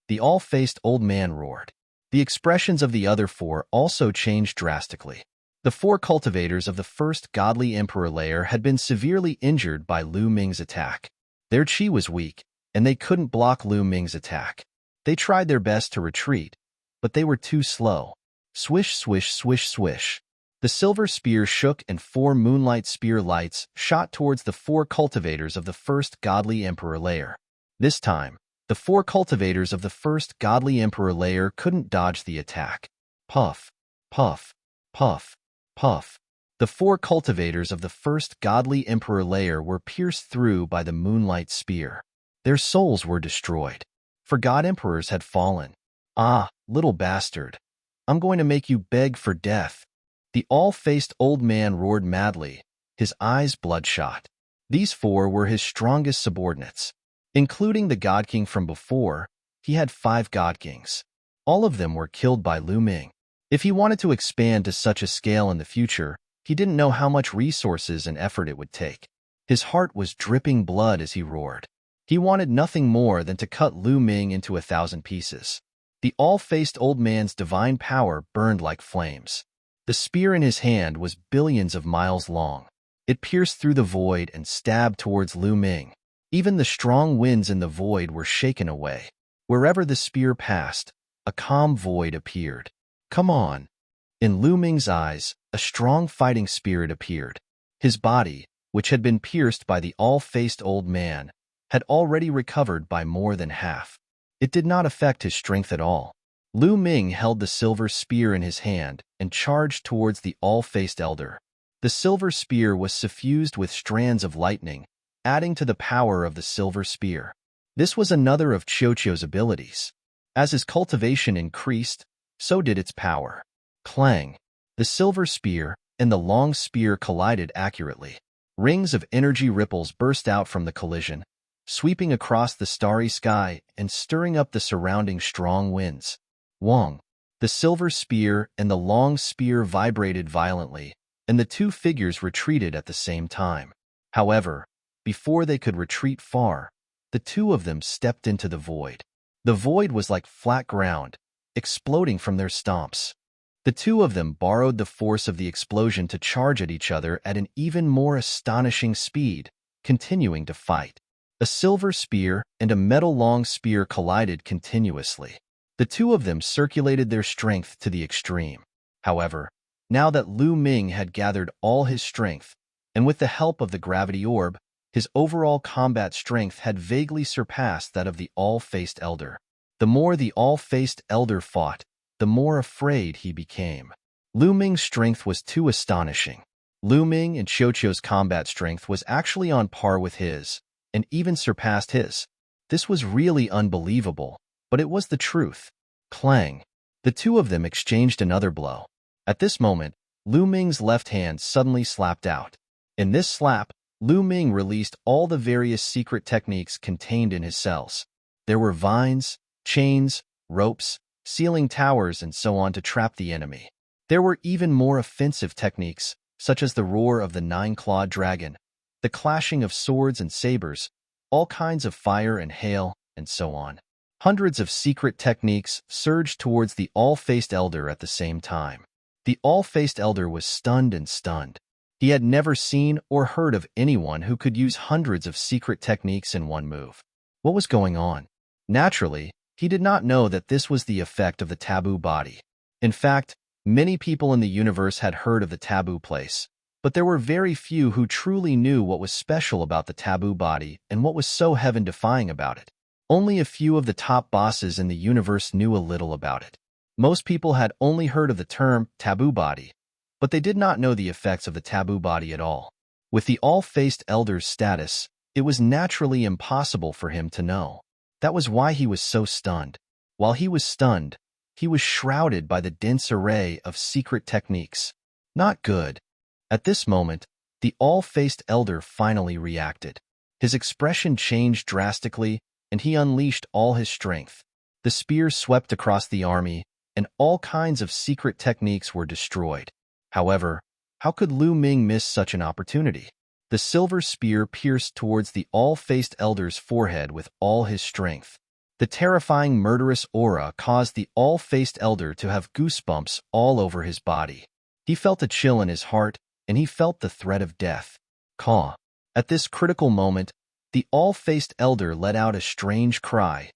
The all-faced old man roared. The expressions of the other 4 also changed drastically. The 4 cultivators of the first godly emperor layer had been severely injured by Lu Ming's attack. Their chi was weak, and they couldn't block Lu Ming's attack. They tried their best to retreat, but they were too slow. Swish, swish, swish, swish. The silver spear shook and 4 moonlight spear lights shot towards the 4 cultivators of the first godly emperor layer. This time, the 4 cultivators of the first godly emperor layer couldn't dodge the attack. Puff, puff, puff, puff. The 4 cultivators of the first godly emperor layer were pierced through by the moonlight spear. Their souls were destroyed, for god emperors had fallen. Ah, little bastard. I'm going to make you beg for death. The all-faced old man roared madly, his eyes bloodshot. These 4 were his strongest subordinates. Including the God King from before, he had 5 God Kings. All of them were killed by Lu Ming. If he wanted to expand to such a scale in the future, he didn't know how much resources and effort it would take. His heart was dripping blood as he roared. He wanted nothing more than to cut Lu Ming into 1,000 pieces. The all-faced old man's divine power burned like flames. The spear in his hand was billions of miles long. It pierced through the void and stabbed towards Lu Ming. Even the strong winds in the void were shaken away. Wherever the spear passed, a calm void appeared. Come on. In Lu Ming's eyes, a strong fighting spirit appeared. His body, which had been pierced by the all-faced old man, had already recovered by more than half. It did not affect his strength at all. Lu Ming held the silver spear in his hand and charged towards the all-faced elder. The silver spear was suffused with strands of lightning, adding to the power of the silver spear. This was another of Qiuqiu's abilities. As his cultivation increased, so did its power. Clang! The silver spear and the long spear collided accurately. Rings of energy ripples burst out from the collision, sweeping across the starry sky and stirring up the surrounding strong winds. Wong! The silver spear and the long spear vibrated violently, and the two figures retreated at the same time. However, before they could retreat far, the two of them stepped into the void. The void was like flat ground, exploding from their stomps. The two of them borrowed the force of the explosion to charge at each other at an even more astonishing speed, continuing to fight. A silver spear and a metal long spear collided continuously. The two of them circulated their strength to the extreme. However, now that Lu Ming had gathered all his strength, and with the help of the gravity orb, his overall combat strength had vaguely surpassed that of the all-faced elder. The more the all-faced elder fought, the more afraid he became. Lu Ming's strength was too astonishing. Lu Ming and Qiuqiu's combat strength was actually on par with his, and even surpassed his. This was really unbelievable, but it was the truth. Clang! The two of them exchanged another blow. At this moment, Lu Ming's left hand suddenly slapped out. In this slap, Lu Ming released all the various secret techniques contained in his cells. There were vines, chains, ropes, ceiling towers, and so on to trap the enemy. There were even more offensive techniques, such as the roar of the nine-clawed dragon, the clashing of swords and sabers, all kinds of fire and hail, and so on. Hundreds of secret techniques surged towards the all-faced elder at the same time. The all-faced elder was stunned and stunned. He had never seen or heard of anyone who could use hundreds of secret techniques in one move. What was going on? Naturally, he did not know that this was the effect of the taboo body. In fact, many people in the universe had heard of the taboo place, but there were very few who truly knew what was special about the taboo body and what was so heaven-defying about it. Only a few of the top bosses in the universe knew a little about it. Most people had only heard of the term taboo body, but they did not know the effects of the taboo body at all. With the all-faced elder's status, it was naturally impossible for him to know. That was why he was so stunned. While he was stunned, he was shrouded by the dense array of secret techniques. Not good. At this moment, the all-faced elder finally reacted. His expression changed drastically, and he unleashed all his strength. The spear swept across the army, and all kinds of secret techniques were destroyed. However, how could Lu Ming miss such an opportunity? The silver spear pierced towards the all-faced elder's forehead with all his strength. The terrifying murderous aura caused the all-faced elder to have goosebumps all over his body. He felt a chill in his heart, and he felt the threat of death. Caw! At this critical moment, the all-faced elder let out a strange cry,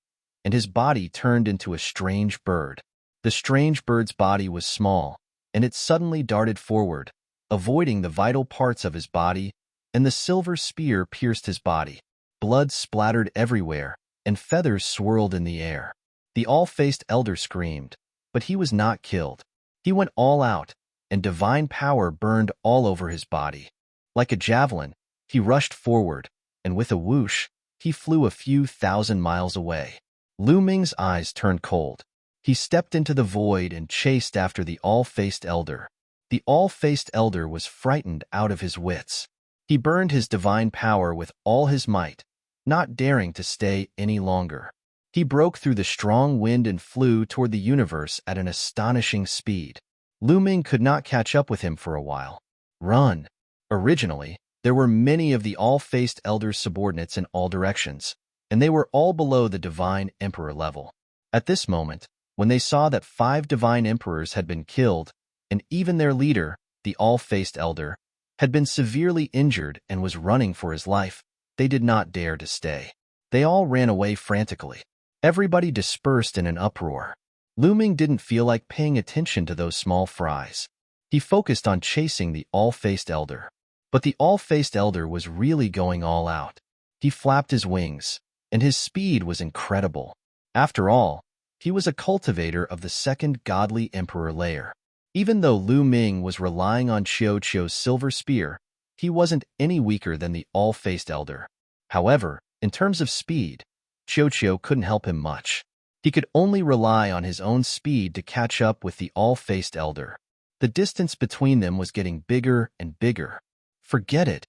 and his body turned into a strange bird. The strange bird's body was small, and it suddenly darted forward, avoiding the vital parts of his body, and the silver spear pierced his body. Blood splattered everywhere, and feathers swirled in the air. The all-faced elder screamed, but he was not killed. He went all out, and divine power burned all over his body. Like a javelin, he rushed forward, and with a whoosh, he flew a few thousand miles away. Lu Ming's eyes turned cold. He stepped into the void and chased after the all-faced elder. The all-faced elder was frightened out of his wits. He burned his divine power with all his might, not daring to stay any longer. He broke through the strong wind and flew toward the universe at an astonishing speed. Lu Ming could not catch up with him for a while. Run! Originally, there were many of the all-faced elder's subordinates in all directions, and they were all below the divine emperor level. At this moment, when they saw that 5 divine emperors had been killed, and even their leader, the all-faced elder, had been severely injured and was running for his life, they did not dare to stay. They all ran away frantically. Everybody dispersed in an uproar. Lu Ming didn't feel like paying attention to those small fries. He focused on chasing the all-faced elder. But the all-faced elder was really going all out. He flapped his wings, and his speed was incredible. After all, He was a cultivator of the second godly emperor layer. Even though Lu Ming was relying on Qiu Qiu's silver spear, he wasn't any weaker than the all-faced elder. However, in terms of speed, Qiu Qiu couldn't help him much. He could only rely on his own speed to catch up with the all-faced elder. The distance between them was getting bigger and bigger. Forget it.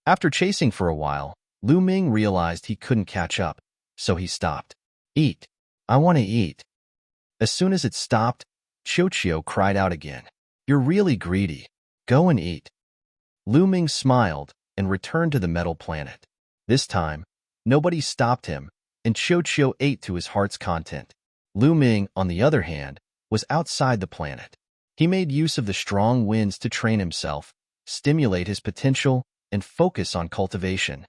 After chasing for a while, Lu Ming realized he couldn't catch up, so he stopped. Eat. I want to eat. As soon as it stopped, Qiu Qiu cried out again. You're really greedy. Go and eat. Lu Ming smiled and returned to the metal planet. This time, nobody stopped him, and Qiu Qiu ate to his heart's content. Lu Ming, on the other hand, was outside the planet. He made use of the strong winds to train himself, stimulate his potential, and focus on cultivation.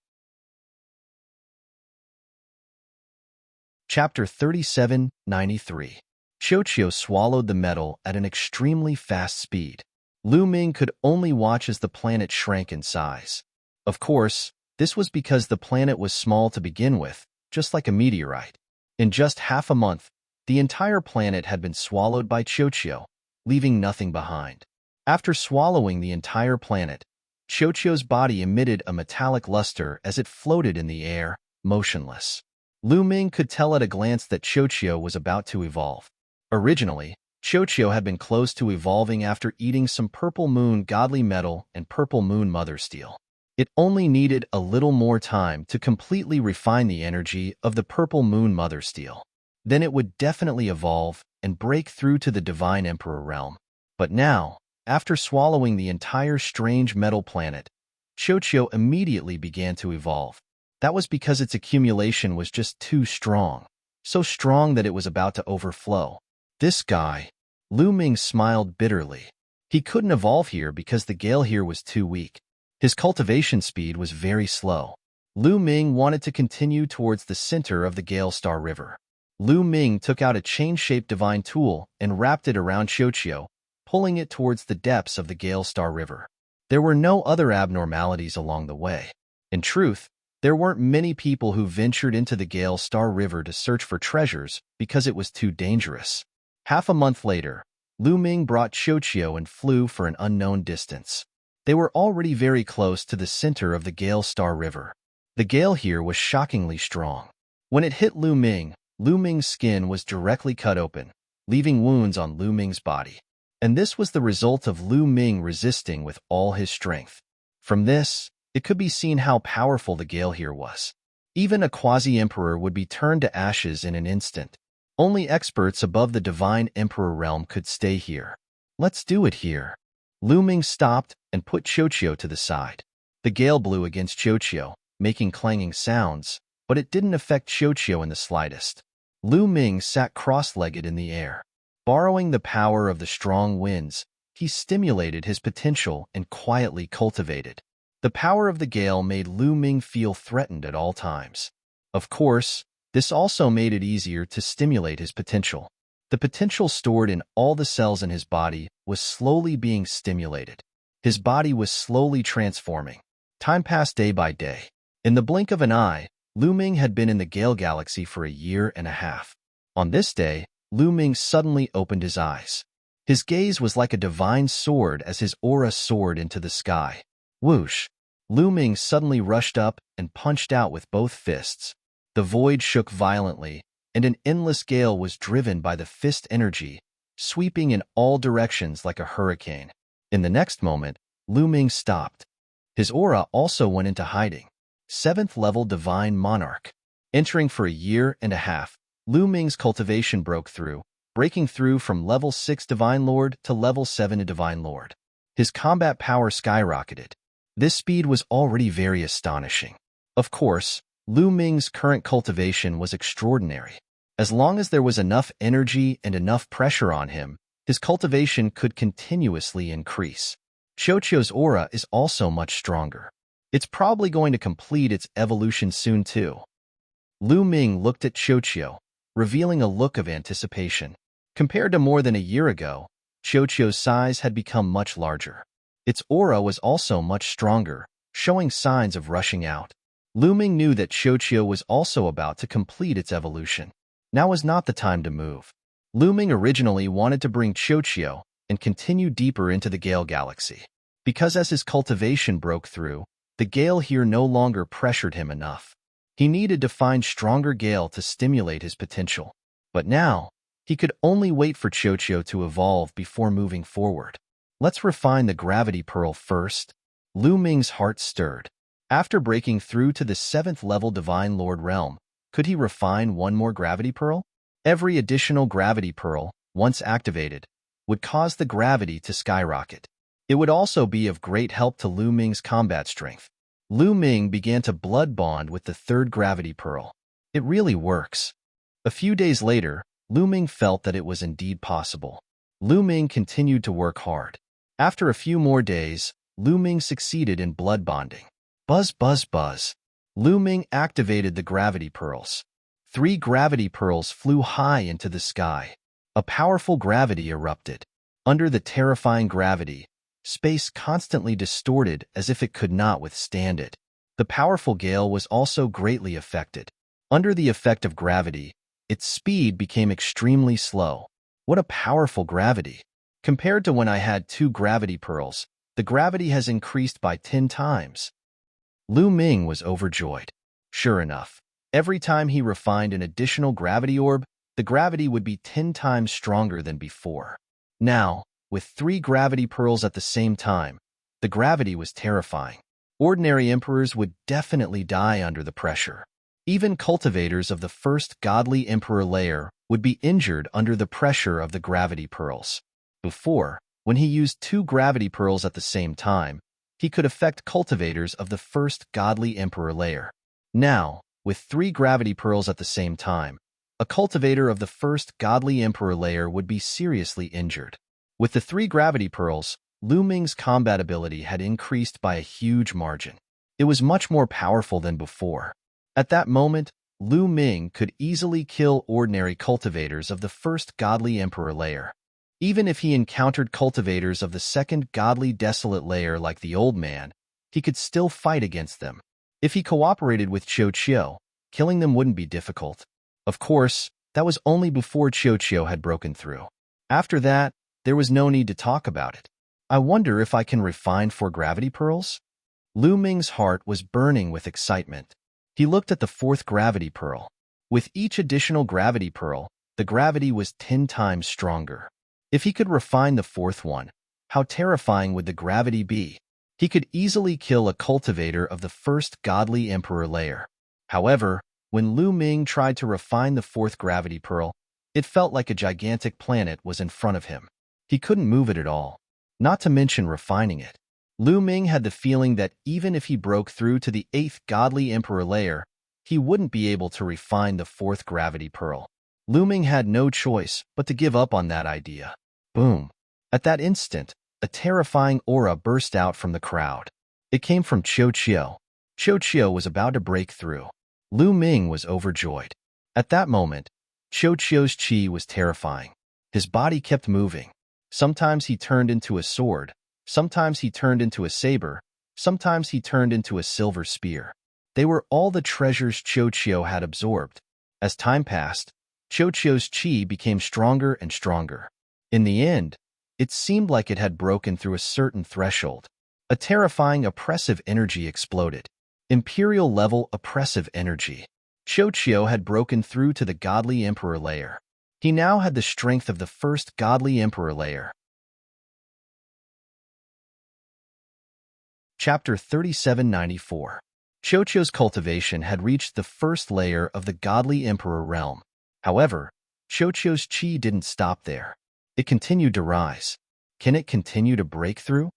Chapter 37:93. Qiu Qiu swallowed the metal at an extremely fast speed. Lu Ming could only watch as the planet shrank in size. Of course, this was because the planet was small to begin with, just like a meteorite. In just half a month, the entire planet had been swallowed by Qiu Qiu, leaving nothing behind. After swallowing the entire planet, Qiu Qiu's body emitted a metallic luster as it floated in the air, motionless. Lu Ming could tell at a glance that Qiu Qiu was about to evolve. Originally, Qiu Qiu had been close to evolving after eating some purple moon godly metal and purple moon mother steel. It only needed a little more time to completely refine the energy of the purple moon mother steel. Then it would definitely evolve and break through to the divine emperor realm. But now, after swallowing the entire strange metal planet, Qiu Qiu immediately began to evolve. That was because its accumulation was just too strong, so strong that it was about to overflow. This guy, Lu Ming smiled bitterly. He couldn't evolve here because the gale here was too weak. His cultivation speed was very slow. Lu Ming wanted to continue towards the center of the Gale Star River. Lu Ming took out a chain-shaped divine tool and wrapped it around Qiu Qiu, pulling it towards the depths of the Gale Star River. There were no other abnormalities along the way. In truth, there weren't many people who ventured into the Gale Star River to search for treasures because it was too dangerous. Half a month later, Lu Ming brought Qiu Qiu and flew for an unknown distance. They were already very close to the center of the Gale Star River. The gale here was shockingly strong. When it hit Lu Ming's skin was directly cut open, leaving wounds on Lu Ming's body. And this was the result of Lu Ming resisting with all his strength. From this, it could be seen how powerful the gale here was. Even a quasi-emperor would be turned to ashes in an instant. Only experts above the divine emperor realm could stay here. Let's do it here. Lu Ming stopped and put Qiu Qiu to the side. The gale blew against Qiu Qiu, making clanging sounds, but it didn't affect Qiu Qiu in the slightest. Lu Ming sat cross-legged in the air. Borrowing the power of the strong winds, he stimulated his potential and quietly cultivated. The power of the gale made Lu Ming feel threatened at all times. Of course, this also made it easier to stimulate his potential. The potential stored in all the cells in his body was slowly being stimulated. His body was slowly transforming. Time passed day by day. In the blink of an eye, Lu Ming had been in the Gale Galaxy for a year and a half. On this day, Lu Ming suddenly opened his eyes. His gaze was like a divine sword as his aura soared into the sky. Whoosh! Lu Ming suddenly rushed up and punched out with both fists. The void shook violently, and an endless gale was driven by the fist energy, sweeping in all directions like a hurricane. In the next moment, Lu Ming stopped. His aura also went into hiding. 7th level Divine Monarch. Entering for a year and a half, Lu Ming's cultivation broke through, breaking through from level 6 Divine Lord to level 7 Divine Lord. His combat power skyrocketed. This speed was already very astonishing. Of course, Lu Ming's current cultivation was extraordinary. As long as there was enough energy and enough pressure on him, his cultivation could continuously increase. Qiu Qiu's aura is also much stronger. It's probably going to complete its evolution soon too. Lu Ming looked at Qiu Qiu, revealing a look of anticipation. Compared to more than a year ago, Qiu Qiu's size had become much larger. Its aura was also much stronger, showing signs of rushing out. Lu Ming knew that Qiu Qiu was also about to complete its evolution. Now was not the time to move. Lu Ming originally wanted to bring Qiuqiu and continue deeper into the Gale Galaxy, because as his cultivation broke through, the Gale here no longer pressured him enough. He needed to find stronger Gale to stimulate his potential. But now, he could only wait for Qiuqiu to evolve before moving forward. Let's refine the gravity pearl first. Lu Ming's heart stirred. After breaking through to the 7th level Divine Lord realm, could he refine one more gravity pearl? Every additional gravity pearl, once activated, would cause the gravity to skyrocket. It would also be of great help to Lu Ming's combat strength. Lu Ming began to blood bond with the 3rd gravity pearl. It really works. A few days later, Lu Ming felt that it was indeed possible. Lu Ming continued to work hard. After a few more days, Lu Ming succeeded in blood bonding. Buzz, buzz, buzz. Lu Ming activated the gravity pearls. 3 gravity pearls flew high into the sky. A powerful gravity erupted. Under the terrifying gravity, space constantly distorted as if it could not withstand it. The powerful gale was also greatly affected. Under the effect of gravity, its speed became extremely slow. What a powerful gravity! Compared to when I had 2 gravity pearls, the gravity has increased by 10 times. Lu Ming was overjoyed. Sure enough, every time he refined an additional gravity orb, the gravity would be 10 times stronger than before. Now, with 3 gravity pearls at the same time, the gravity was terrifying. Ordinary emperors would definitely die under the pressure. Even cultivators of the 1st godly emperor layer would be injured under the pressure of the gravity pearls. Before, when he used 2 gravity pearls at the same time, he could affect cultivators of the 1st godly emperor layer. Now, with 3 gravity pearls at the same time, a cultivator of the 1st godly emperor layer would be seriously injured. With the 3 gravity pearls, Lu Ming's combat ability had increased by a huge margin. It was much more powerful than before. At that moment, Lu Ming could easily kill ordinary cultivators of the 1st godly emperor layer. Even if he encountered cultivators of the 2nd godly desolate layer like the old man, he could still fight against them. If he cooperated with Qiuqiu, killing them wouldn't be difficult. Of course, that was only before Qiuqiu had broken through. After that, there was no need to talk about it. I wonder if I can refine 4 gravity pearls? Lu Ming's heart was burning with excitement. He looked at the 4th gravity pearl. With each additional gravity pearl, the gravity was 10 times stronger. If he could refine the 4th one, how terrifying would the gravity be? He could easily kill a cultivator of the 1st godly emperor layer. However, when Lu Ming tried to refine the 4th gravity pearl, it felt like a gigantic planet was in front of him. He couldn't move it at all, not to mention refining it. Lu Ming had the feeling that even if he broke through to the 8th godly emperor layer, he wouldn't be able to refine the 4th gravity pearl. Lu Ming had no choice but to give up on that idea. Boom! At that instant, a terrifying aura burst out from the crowd. It came from Qiuqiu. Qiuqiu was about to break through. Lu Ming was overjoyed. At that moment, Qiuqiu's qi was terrifying. His body kept moving. Sometimes he turned into a sword, sometimes he turned into a saber, sometimes he turned into a silver spear. They were all the treasures Qiuqiu had absorbed. As time passed, Qiuqiu's qi became stronger and stronger. In the end, it seemed like it had broken through a certain threshold. A terrifying oppressive energy exploded. Imperial-level oppressive energy. Qiuqiu had broken through to the godly emperor layer. He now had the strength of the 1st godly emperor layer. Chapter 3794. Qiuqiu's cultivation had reached the 1st layer of the godly emperor realm. However, Qiuqiu's qi didn't stop there. It continued to rise. Can it continue to break through?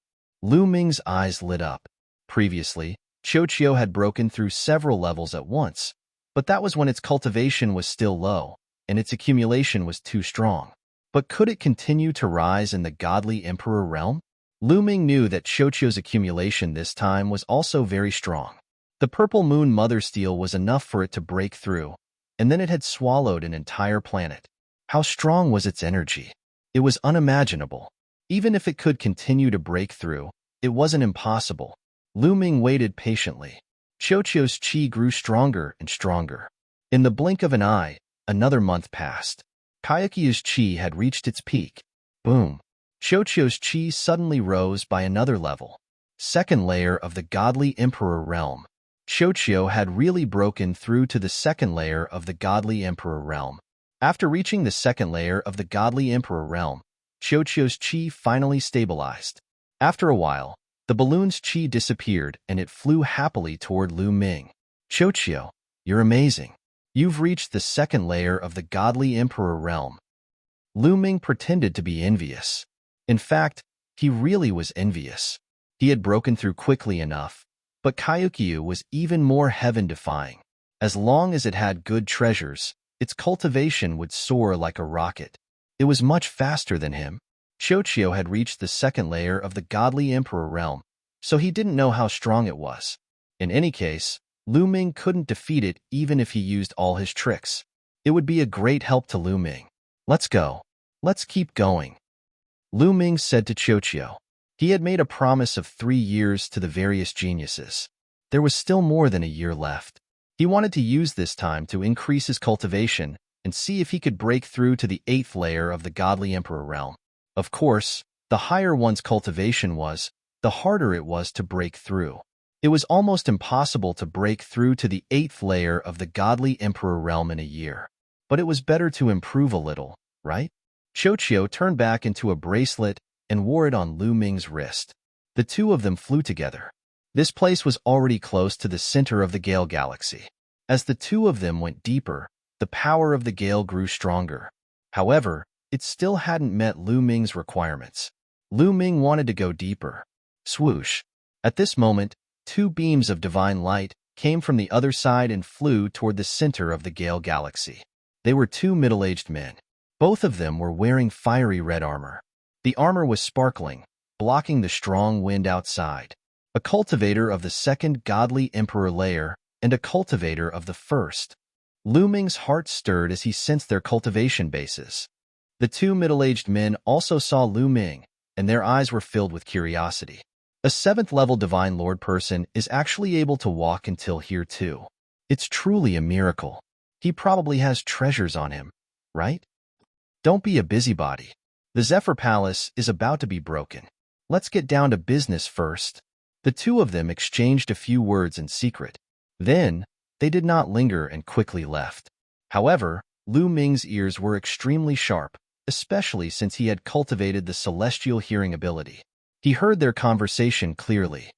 Lu Ming's eyes lit up. Previously, Qiuqiu had broken through several levels at once, but that was when its cultivation was still low, and its accumulation was too strong. But could it continue to rise in the godly emperor realm? Lu Ming knew that Qiuqiu's accumulation this time was also very strong. The purple moon mother steel was enough for it to break through, and then it had swallowed an entire planet. How strong was its energy? It was unimaginable. Even if it could continue to break through, it wasn't impossible. Lu Ming waited patiently. Qiuqiu's qi grew stronger and stronger. In the blink of an eye, Another month passed. Kayukyu's chi had reached its peak. Boom. Chochio's chi suddenly rose by another level. Second layer of the godly emperor realm. Chochio had really broken through to the second layer of the godly emperor realm. After reaching the second layer of the godly emperor realm, Chochio's chi finally stabilized. After a while, the balloon's chi disappeared and it flew happily toward Lu Ming. Chochio, you're amazing. You've reached the second layer of the godly emperor realm. Lu Ming pretended to be envious. In fact, he really was envious. He had broken through quickly enough, but Kayukyu was even more heaven-defying. As long as it had good treasures, its cultivation would soar like a rocket. It was much faster than him. Chochio had reached the second layer of the godly emperor realm, so he didn't know how strong it was. In any case, Lu Ming couldn't defeat it even if he used all his tricks. It would be a great help to Lu Ming. Let's go. Let's keep going. Lu Ming said to Chochio. He had made a promise of 3 years to the various geniuses. There was still more than a year left. He wanted to use this time to increase his cultivation and see if he could break through to the 8th layer of the godly emperor realm. Of course, the higher one's cultivation was, the harder it was to break through. It was almost impossible to break through to the 8th layer of the godly emperor realm in a year. But it was better to improve a little, right? Chochio turned back into a bracelet and wore it on Lu Ming's wrist. The two of them flew together. This place was already close to the center of the Gale Galaxy. As the two of them went deeper, the power of the Gale grew stronger. However, it still hadn't met Lu Ming's requirements. Lu Ming wanted to go deeper. Swoosh. At this moment, 2 beams of divine light came from the other side and flew toward the center of the Gale Galaxy. They were 2 middle-aged men. Both of them were wearing fiery red armor. The armor was sparkling, blocking the strong wind outside. A cultivator of the second godly emperor layer and a cultivator of the first. Lu Ming's heart stirred as he sensed their cultivation bases. The 2 middle-aged men also saw Lu Ming, and their eyes were filled with curiosity. A 7th-level Divine Lord person is actually able to walk until here too. It's truly a miracle. He probably has treasures on him, right? Don't be a busybody. The Zephyr Palace is about to be broken. Let's get down to business first. The two of them exchanged a few words in secret. Then, they did not linger and quickly left. However, Lu Ming's ears were extremely sharp, especially since he had cultivated the celestial hearing ability. He heard their conversation clearly.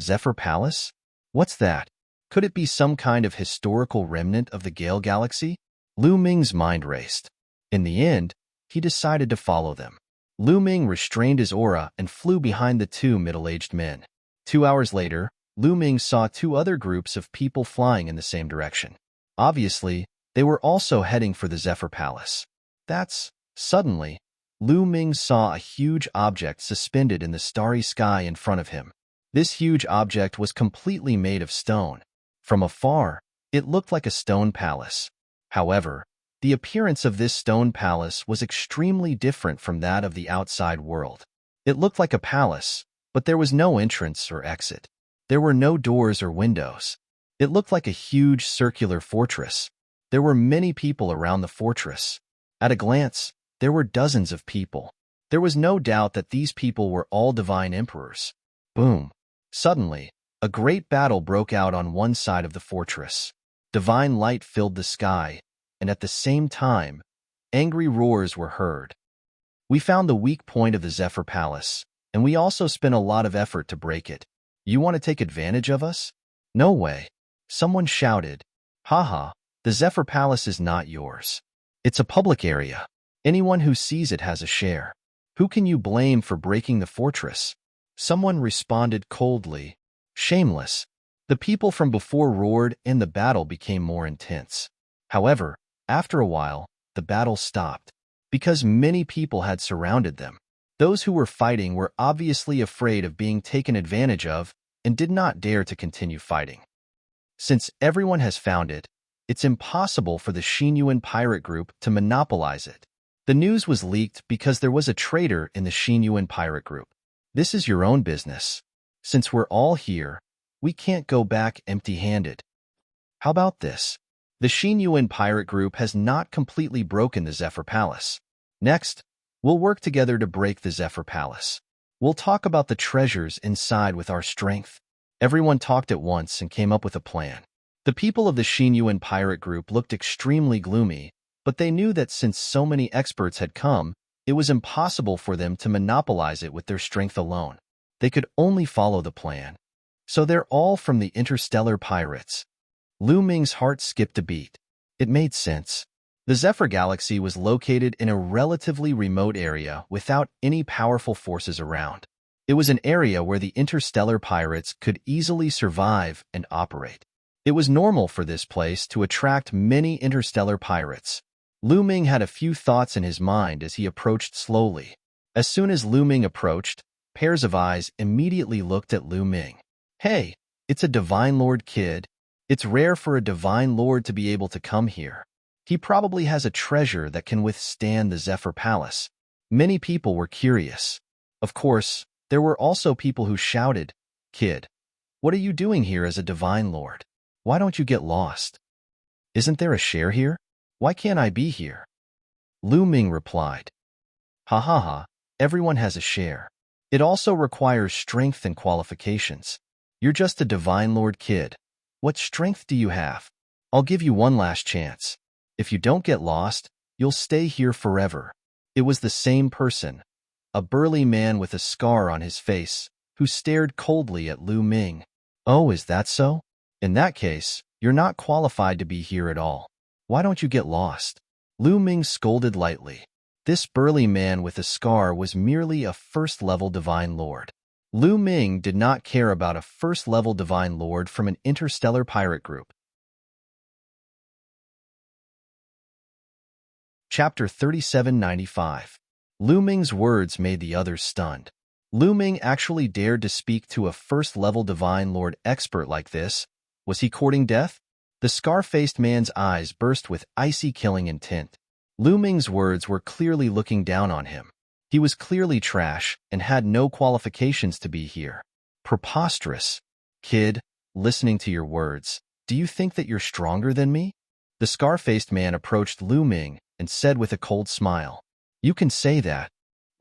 Zephyr Palace? What's that? Could it be some kind of historical remnant of the Gale Galaxy? Lu Ming's mind raced. In the end, he decided to follow them. Lu Ming restrained his aura and flew behind the 2 middle-aged men. 2 hours later, Lu Ming saw 2 other groups of people flying in the same direction. Obviously, they were also heading for the Zephyr Palace. Suddenly, Lu Ming saw a huge object suspended in the starry sky in front of him. This huge object was completely made of stone. From afar, it looked like a stone palace. However, the appearance of this stone palace was extremely different from that of the outside world. It looked like a palace, but there was no entrance or exit. There were no doors or windows. It looked like a huge circular fortress. There were many people around the fortress. At a glance, there were dozens of people. There was no doubt that these people were all divine emperors. Boom. Suddenly, a great battle broke out on one side of the fortress. Divine light filled the sky, and at the same time, angry roars were heard. We found the weak point of the Zephyr Palace, and we also spent a lot of effort to break it. You want to take advantage of us? No way. Someone shouted. Haha, the Zephyr Palace is not yours. It's a public area. Anyone who sees it has a share. Who can you blame for breaking the fortress? Someone responded coldly. Shameless. The people from before roared and the battle became more intense. However, after a while, the battle stopped. Because many people had surrounded them. Those who were fighting were obviously afraid of being taken advantage of and did not dare to continue fighting. Since everyone has found it, it's impossible for the Xinyuan pirate group to monopolize it. The news was leaked because there was a traitor in the Xinyuan pirate group. This is your own business. Since we're all here, we can't go back empty-handed. How about this? The Xinyuan pirate group has not completely broken the Zephyr Palace. Next, we'll work together to break the Zephyr Palace. We'll talk about the treasures inside with our strength. Everyone talked at once and came up with a plan. The people of the Xinyuan pirate group looked extremely gloomy, but they knew that since so many experts had come, it was impossible for them to monopolize it with their strength alone. They could only follow the plan. So they're all from the interstellar pirates. Lu Ming's heart skipped a beat. It made sense. The Zephyr Galaxy was located in a relatively remote area without any powerful forces around. It was an area where the interstellar pirates could easily survive and operate. It was normal for this place to attract many interstellar pirates. Lu Ming had a few thoughts in his mind as he approached slowly. As soon as Lu Ming approached, pairs of eyes immediately looked at Lu Ming. Hey, it's a Divine Lord kid. It's rare for a Divine Lord to be able to come here. He probably has a treasure that can withstand the Zephyr Palace. Many people were curious. Of course, there were also people who shouted, "Kid, what are you doing here as a Divine Lord? Why don't you get lost? Isn't there a share here? Why can't I be here?" Lu Ming replied, "Ha ha ha, everyone has a share. It also requires strength and qualifications. You're just a Divine Lord kid. What strength do you have? I'll give you one last chance. If you don't get lost, you'll stay here forever." It was the same person, a burly man with a scar on his face, who stared coldly at Lu Ming. "Oh, is that so? In that case, you're not qualified to be here at all. Why don't you get lost?" Lu Ming scolded lightly. This burly man with a scar was merely a first-level Divine Lord. Lu Ming did not care about a first-level Divine Lord from an interstellar pirate group. Chapter 3795. Lu Ming's words made the others stunned. Lu Ming actually dared to speak to a first-level Divine Lord expert like this. Was he courting death? The scar-faced man's eyes burst with icy killing intent. Lu Ming's words were clearly looking down on him. He was clearly trash and had no qualifications to be here. Preposterous. "Kid, listening to your words, do you think that you're stronger than me?" The scar-faced man approached Lu Ming and said with a cold smile, "You can say that."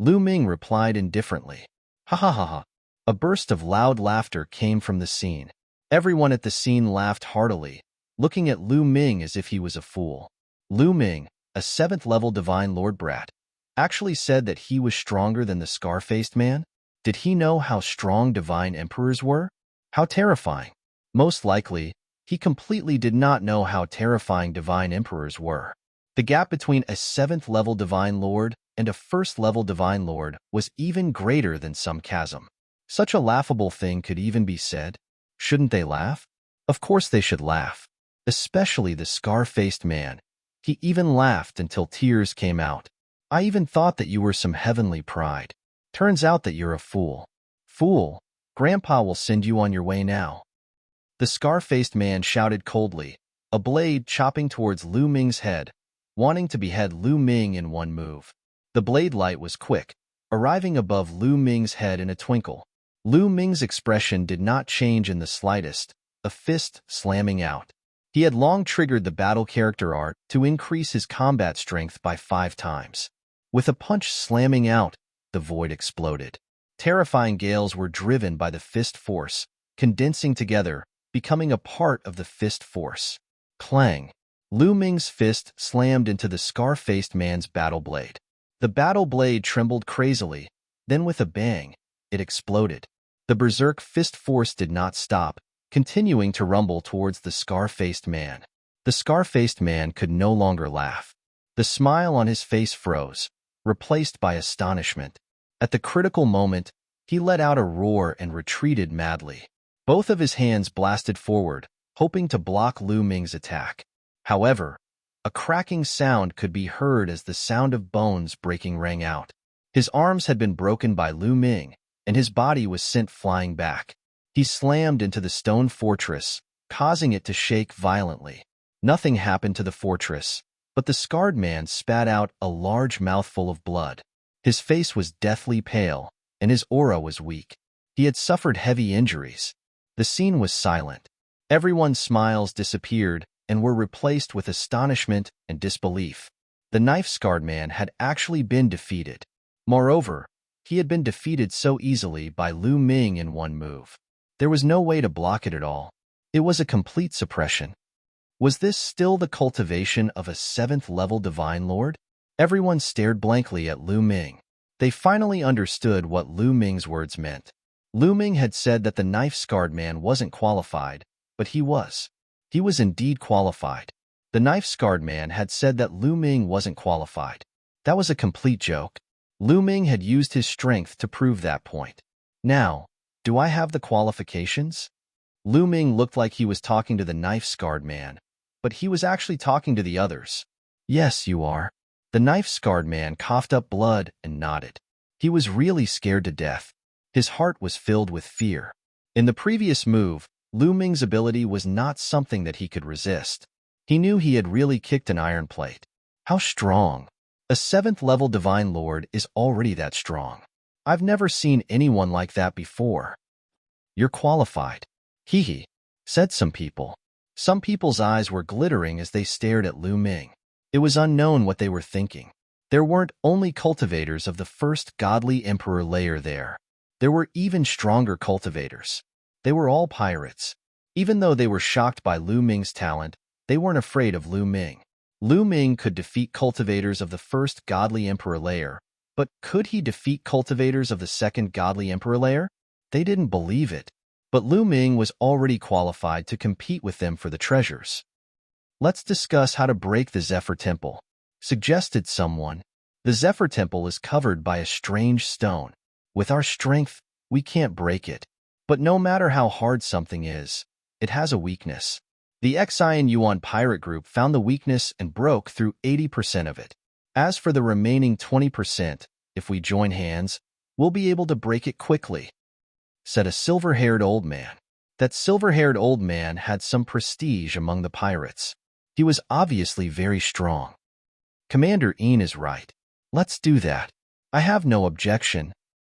Lu Ming replied indifferently, "Ha ha ha ha." A burst of loud laughter came from the scene. Everyone at the scene laughed heartily, looking at Lu Ming as if he was a fool. Lu Ming, a 7th-level Divine Lord brat, actually said that he was stronger than the scar-faced man? Did he know how strong Divine Emperors were? How terrifying. Most likely, he completely did not know how terrifying Divine Emperors were. The gap between a 7th-level Divine Lord and a 1st-level Divine Lord was even greater than some chasm. Such a laughable thing could even be said. Shouldn't they laugh? Of course they should laugh. Especially the scar-faced man. He even laughed until tears came out. "I even thought that you were some heavenly pride. Turns out that you're a fool." "Fool, Grandpa will send you on your way now." The scar-faced man shouted coldly, a blade chopping towards Lu Ming's head, wanting to behead Lu Ming in one move. The blade light was quick, arriving above Lu Ming's head in a twinkle. Lu Ming's expression did not change in the slightest, a fist slamming out. He had long triggered the battle character art to increase his combat strength by 5 times. With a punch slamming out, the void exploded. Terrifying gales were driven by the fist force, condensing together, becoming a part of the fist force. Clang! Lu Ming's fist slammed into the scar-faced man's battle blade. The battle blade trembled crazily, then with a bang, it exploded. The berserk fist force did not stop, continuing to rumble towards the scar-faced man. The scar-faced man could no longer laugh. The smile on his face froze, replaced by astonishment. At the critical moment, he let out a roar and retreated madly. Both of his hands blasted forward, hoping to block Lu Ming's attack. However, a cracking sound could be heard as the sound of bones breaking rang out. His arms had been broken by Lu Ming, and his body was sent flying back. He slammed into the stone fortress, causing it to shake violently. Nothing happened to the fortress, but the scarred man spat out a large mouthful of blood. His face was deathly pale, and his aura was weak. He had suffered heavy injuries. The scene was silent. Everyone's smiles disappeared, and were replaced with astonishment and disbelief. The knife-scarred man had actually been defeated. Moreover, he had been defeated so easily by Lu Ming in one move. There was no way to block it at all. It was a complete suppression. Was this still the cultivation of a 7th-level Divine Lord? Everyone stared blankly at Lu Ming. They finally understood what Lu Ming's words meant. Lu Ming had said that the knife-scarred man wasn't qualified, but he was. He was indeed qualified. The knife-scarred man had said that Lu Ming wasn't qualified. That was a complete joke. Lu Ming had used his strength to prove that point. Now, do I have the qualifications? Lu Ming looked like he was talking to the knife-scarred man, but he was actually talking to the others. Yes, you are. The knife-scarred man coughed up blood and nodded. He was really scared to death. His heart was filled with fear. In the previous move, Lu Ming's ability was not something that he could resist. He knew he had really kicked an iron plate. How strong! A 7th-level Divine Lord is already that strong. I've never seen anyone like that before. You're qualified. Hee, said some people. Some people's eyes were glittering as they stared at Lu Ming. It was unknown what they were thinking. There weren't only cultivators of the first godly emperor layer there. There were even stronger cultivators. They were all pirates. Even though they were shocked by Lu Ming's talent, they weren't afraid of Lu Ming. Lu Ming could defeat cultivators of the first godly emperor layer, but could he defeat cultivators of the second godly emperor layer? They didn't believe it. But Lu Ming was already qualified to compete with them for the treasures. Let's discuss how to break the Zephyr Temple, suggested someone. The Zephyr Temple is covered by a strange stone. With our strength, we can't break it. But no matter how hard something is, it has a weakness. The Xian Yuan pirate group found the weakness and broke through 80% of it. As for the remaining 20%, if we join hands, we'll be able to break it quickly, said a silver-haired old man. That silver-haired old man had some prestige among the pirates. He was obviously very strong. Commander Ian is right. Let's do that. I have no objection,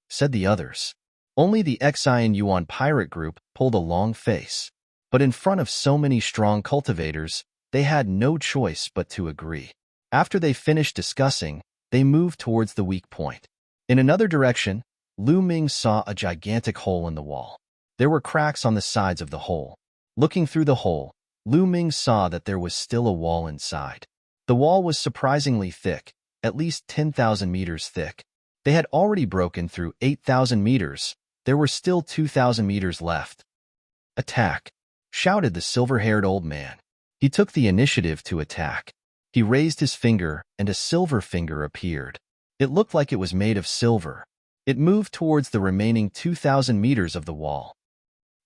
said the others. Only the Xian Yuan pirate group pulled a long face. But in front of so many strong cultivators, they had no choice but to agree. After they finished discussing, they moved towards the weak point. In another direction, Lu Ming saw a gigantic hole in the wall. There were cracks on the sides of the hole. Looking through the hole, Lu Ming saw that there was still a wall inside. The wall was surprisingly thick, at least 10,000 meters thick. They had already broken through 8,000 meters. There were still 2,000 meters left. Attack! Shouted the silver-haired old man. He took the initiative to attack. He raised his finger, and a silver finger appeared. It looked like it was made of silver. It moved towards the remaining 2,000 meters of the wall.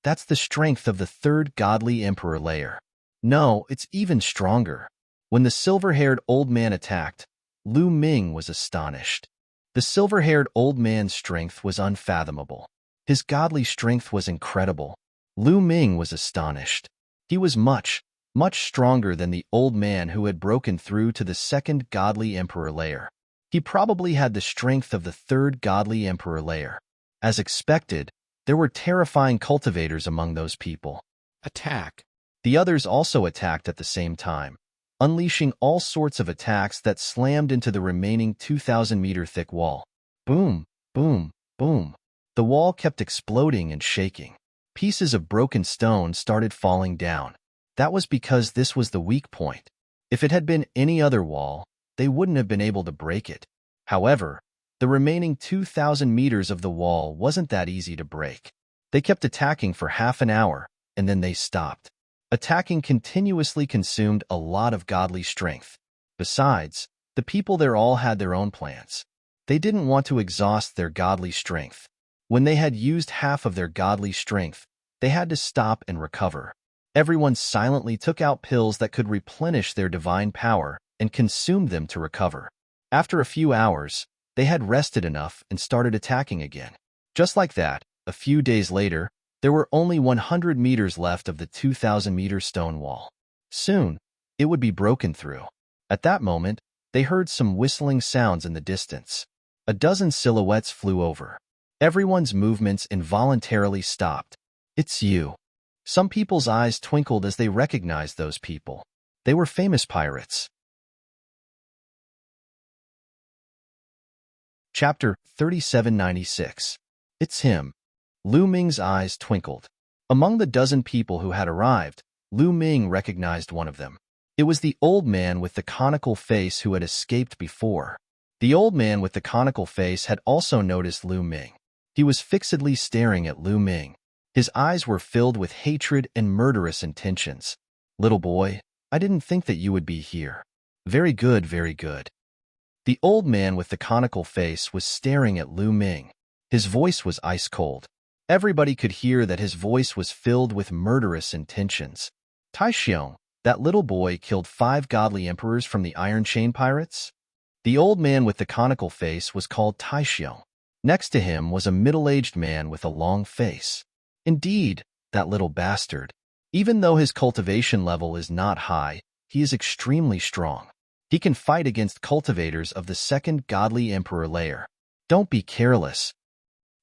That's the strength of the third godly emperor layer. No, it's even stronger. When the silver-haired old man attacked, Lu Ming was astonished. The silver-haired old man's strength was unfathomable. His godly strength was incredible. Lu Ming was astonished. He was much stronger than the old man who had broken through to the second godly emperor layer. He probably had the strength of the third godly emperor layer. As expected, there were terrifying cultivators among those people. Attack! The others also attacked at the same time, unleashing all sorts of attacks that slammed into the remaining 2,000-meter thick wall. Boom, boom, boom. The wall kept exploding and shaking. Pieces of broken stone started falling down. That was because this was the weak point. If it had been any other wall, they wouldn't have been able to break it. However, the remaining 2,000 meters of the wall wasn't that easy to break. They kept attacking for half an hour, and then they stopped. Attacking continuously consumed a lot of godly strength. Besides, the people there all had their own plans. They didn't want to exhaust their godly strength. When they had used half of their godly strength, they had to stop and recover. Everyone silently took out pills that could replenish their divine power and consumed them to recover. After a few hours, they had rested enough and started attacking again. Just like that, a few days later, there were only 100 meters left of the 2,000-meter stone wall. Soon, it would be broken through. At that moment, they heard some whistling sounds in the distance. A dozen silhouettes flew over. Everyone's movements involuntarily stopped. It's you. Some people's eyes twinkled as they recognized those people. They were famous pirates. Chapter 3796. It's him. Lu Ming's eyes twinkled. Among the dozen people who had arrived, Lu Ming recognized one of them. It was the old man with the conical face who had escaped before. The old man with the conical face had also noticed Lu Ming. He was fixedly staring at Lu Ming. His eyes were filled with hatred and murderous intentions. "Little boy, I didn't think that you would be here." "Very good, very good." The old man with the conical face was staring at Lu Ming. His voice was ice cold. Everybody could hear that his voice was filled with murderous intentions. "Tai Xiong, that little boy killed 5 godly emperors from the Iron Chain pirates?" The old man with the conical face was called Tai Xiong. Next to him was a middle-aged man with a long face. "Indeed, that little bastard. Even though his cultivation level is not high, he is extremely strong. He can fight against cultivators of the second godly emperor layer. Don't be careless,"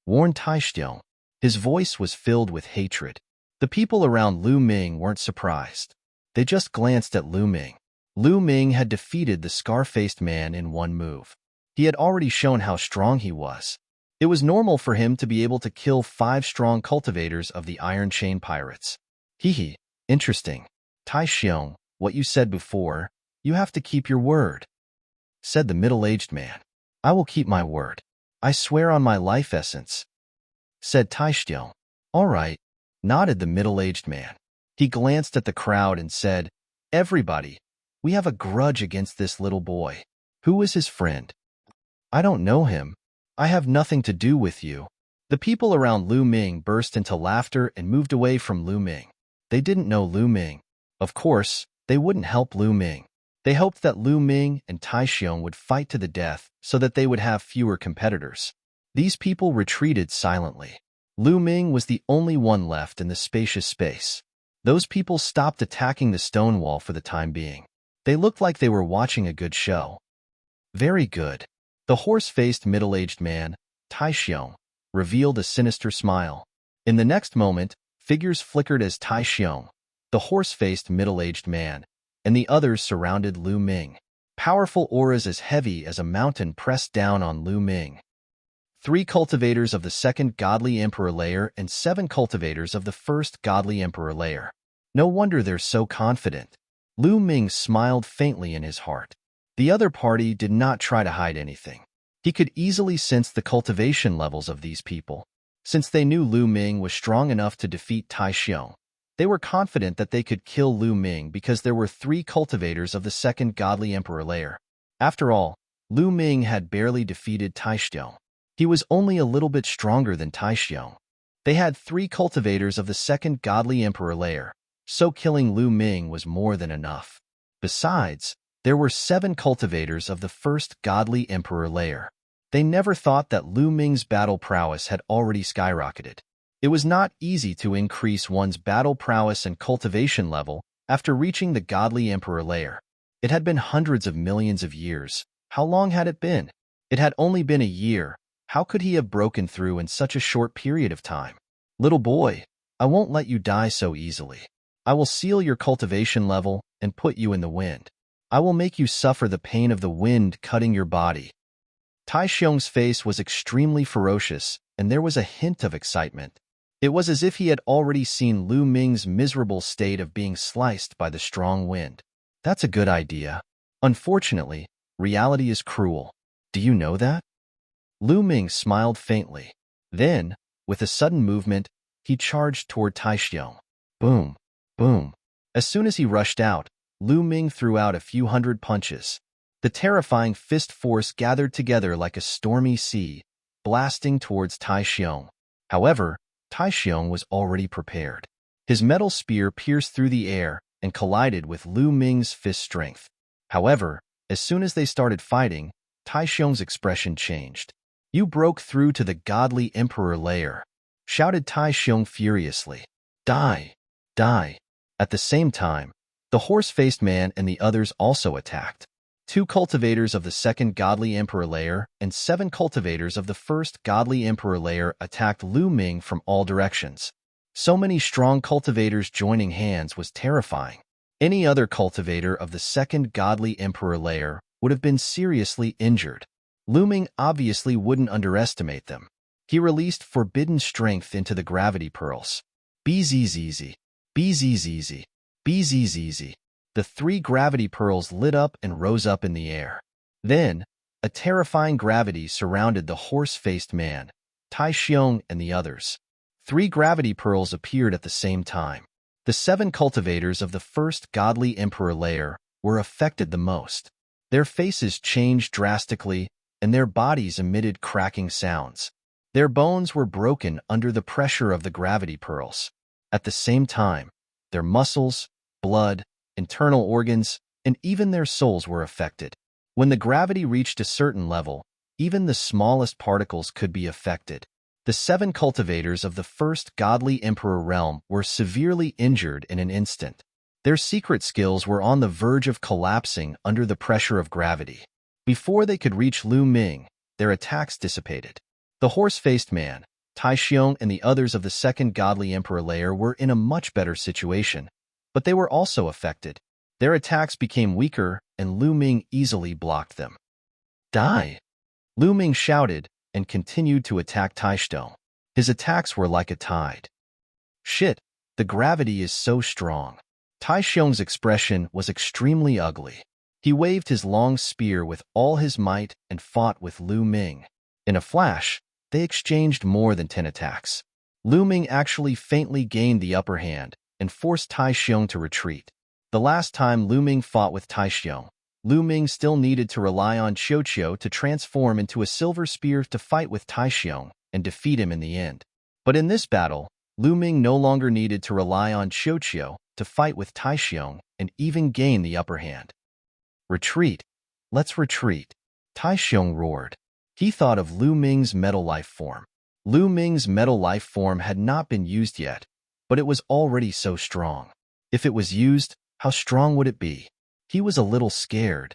warned Tai Xiong. His voice was filled with hatred. The people around Lu Ming weren't surprised. They just glanced at Lu Ming. Lu Ming had defeated the scar-faced man in one move. He had already shown how strong he was. It was normal for him to be able to kill 5 strong cultivators of the Iron Chain pirates. "Hee, interesting. Tai Xiong, what you said before, you have to keep your word," said the middle-aged man. "I will keep my word. I swear on my life essence," said Tai Xiong. "All right," nodded the middle-aged man. He glanced at the crowd and said, "Everybody, we have a grudge against this little boy. Who is his friend?" "I don't know him. I have nothing to do with you." The people around Lu Ming burst into laughter and moved away from Lu Ming. They didn't know Lu Ming. Of course, they wouldn't help Lu Ming. They hoped that Lu Ming and Tai Xiong would fight to the death so that they would have fewer competitors. These people retreated silently. Lu Ming was the only one left in the spacious space. Those people stopped attacking the stone wall for the time being. They looked like they were watching a good show. "Very good." The horse-faced middle-aged man, Tai Xiong, revealed a sinister smile. In the next moment, figures flickered as Tai Xiong, the horse-faced middle-aged man, and the others surrounded Lu Ming. Powerful auras as heavy as a mountain pressed down on Lu Ming. 3 cultivators of the second godly emperor layer and 7 cultivators of the first godly emperor layer. No wonder they're so confident. Lu Ming smiled faintly in his heart. The other party did not try to hide anything. He could easily sense the cultivation levels of these people. Since they knew Lu Ming was strong enough to defeat Tai Xiong, they were confident that they could kill Lu Ming because there were 3 cultivators of the second godly emperor layer. After all, Lu Ming had barely defeated Tai Xiong. He was only a little bit stronger than Tai Xiong. They had 3 cultivators of the second godly emperor layer, so killing Lu Ming was more than enough. Besides, there were 7 cultivators of the first godly emperor layer. They never thought that Lu Ming's battle prowess had already skyrocketed. It was not easy to increase one's battle prowess and cultivation level after reaching the godly emperor layer. It had been hundreds of millions of years. How long had it been? It had only been a year. How could he have broken through in such a short period of time? "Little boy, I won't let you die so easily. I will seal your cultivation level and put you in the wind. I will make you suffer the pain of the wind cutting your body." Tai Xiong's face was extremely ferocious, and there was a hint of excitement. It was as if he had already seen Lu Ming's miserable state of being sliced by the strong wind. "That's a good idea. Unfortunately, reality is cruel. Do you know that?" Lu Ming smiled faintly. Then, with a sudden movement, he charged toward Tai Xiong. Boom, boom. As soon as he rushed out, Lu Ming threw out a few hundred punches. The terrifying fist force gathered together like a stormy sea, blasting towards Tai Xiong. However, Tai Xiong was already prepared. His metal spear pierced through the air and collided with Lu Ming's fist strength. However, as soon as they started fighting, Tai Xiong's expression changed. "You broke through to the godly emperor layer," shouted Tai Xiong furiously. "Die! Die!" At the same time, the horse-faced man and the others also attacked. 2 cultivators of the second godly emperor layer and 7 cultivators of the first godly emperor layer attacked Lu Ming from all directions. So many strong cultivators joining hands was terrifying. Any other cultivator of the second godly emperor layer would have been seriously injured. Lu Ming obviously wouldn't underestimate them. He released forbidden strength into the gravity pearls. Bzzz, bzzz, bzzz. The 3 gravity pearls lit up and rose up in the air. Then, a terrifying gravity surrounded the horse-faced man, Tai Xiong, and the others. 3 gravity pearls appeared at the same time. The 7 cultivators of the first godly emperor layer were affected the most. Their faces changed drastically, and their bodies emitted cracking sounds. Their bones were broken under the pressure of the gravity pearls. At the same time, their muscles, blood, internal organs, and even their souls were affected. When the gravity reached a certain level, even the smallest particles could be affected. The 7 cultivators of the first godly emperor realm were severely injured in an instant. Their secret skills were on the verge of collapsing under the pressure of gravity. Before they could reach Lu Ming, their attacks dissipated. The horse-faced man, Tai Xiong, and the others of the second godly emperor layer were in a much better situation, but they were also affected. Their attacks became weaker, and Lu Ming easily blocked them. Die! Lu Ming shouted and continued to attack Tai Xiong. His attacks were like a tide. Shit, the gravity is so strong. Tai Xiong's expression was extremely ugly. He waved his long spear with all his might and fought with Lu Ming. In a flash, they exchanged more than 10 attacks. Lu Ming actually faintly gained the upper hand and forced Tai Xiong to retreat. The last time Lu Ming fought with Tai Xiong, Lu Ming still needed to rely on Qiuqiu to transform into a silver spear to fight with Tai Xiong and defeat him in the end. But in this battle, Lu Ming no longer needed to rely on Qiuqiu to fight with Tai Xiong and even gain the upper hand. Retreat! Let's retreat! Tai Xiong roared. He thought of Lu Ming's metal life form. Lu Ming's metal life form had not been used yet, but it was already so strong. If it was used, how strong would it be? He was a little scared.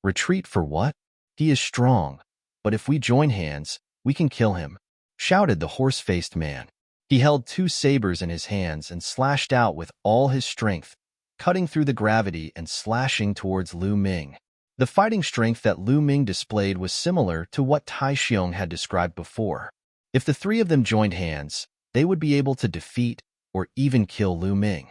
Retreat for what? He is strong, but if we join hands, we can kill him, shouted the horse-faced man. He held 2 sabers in his hands and slashed out with all his strength, cutting through the gravity and slashing towards Lu Ming. The fighting strength that Lu Ming displayed was similar to what Tai Xiong had described before. If the 3 of them joined hands, they would be able to defeat or even kill Lu Ming.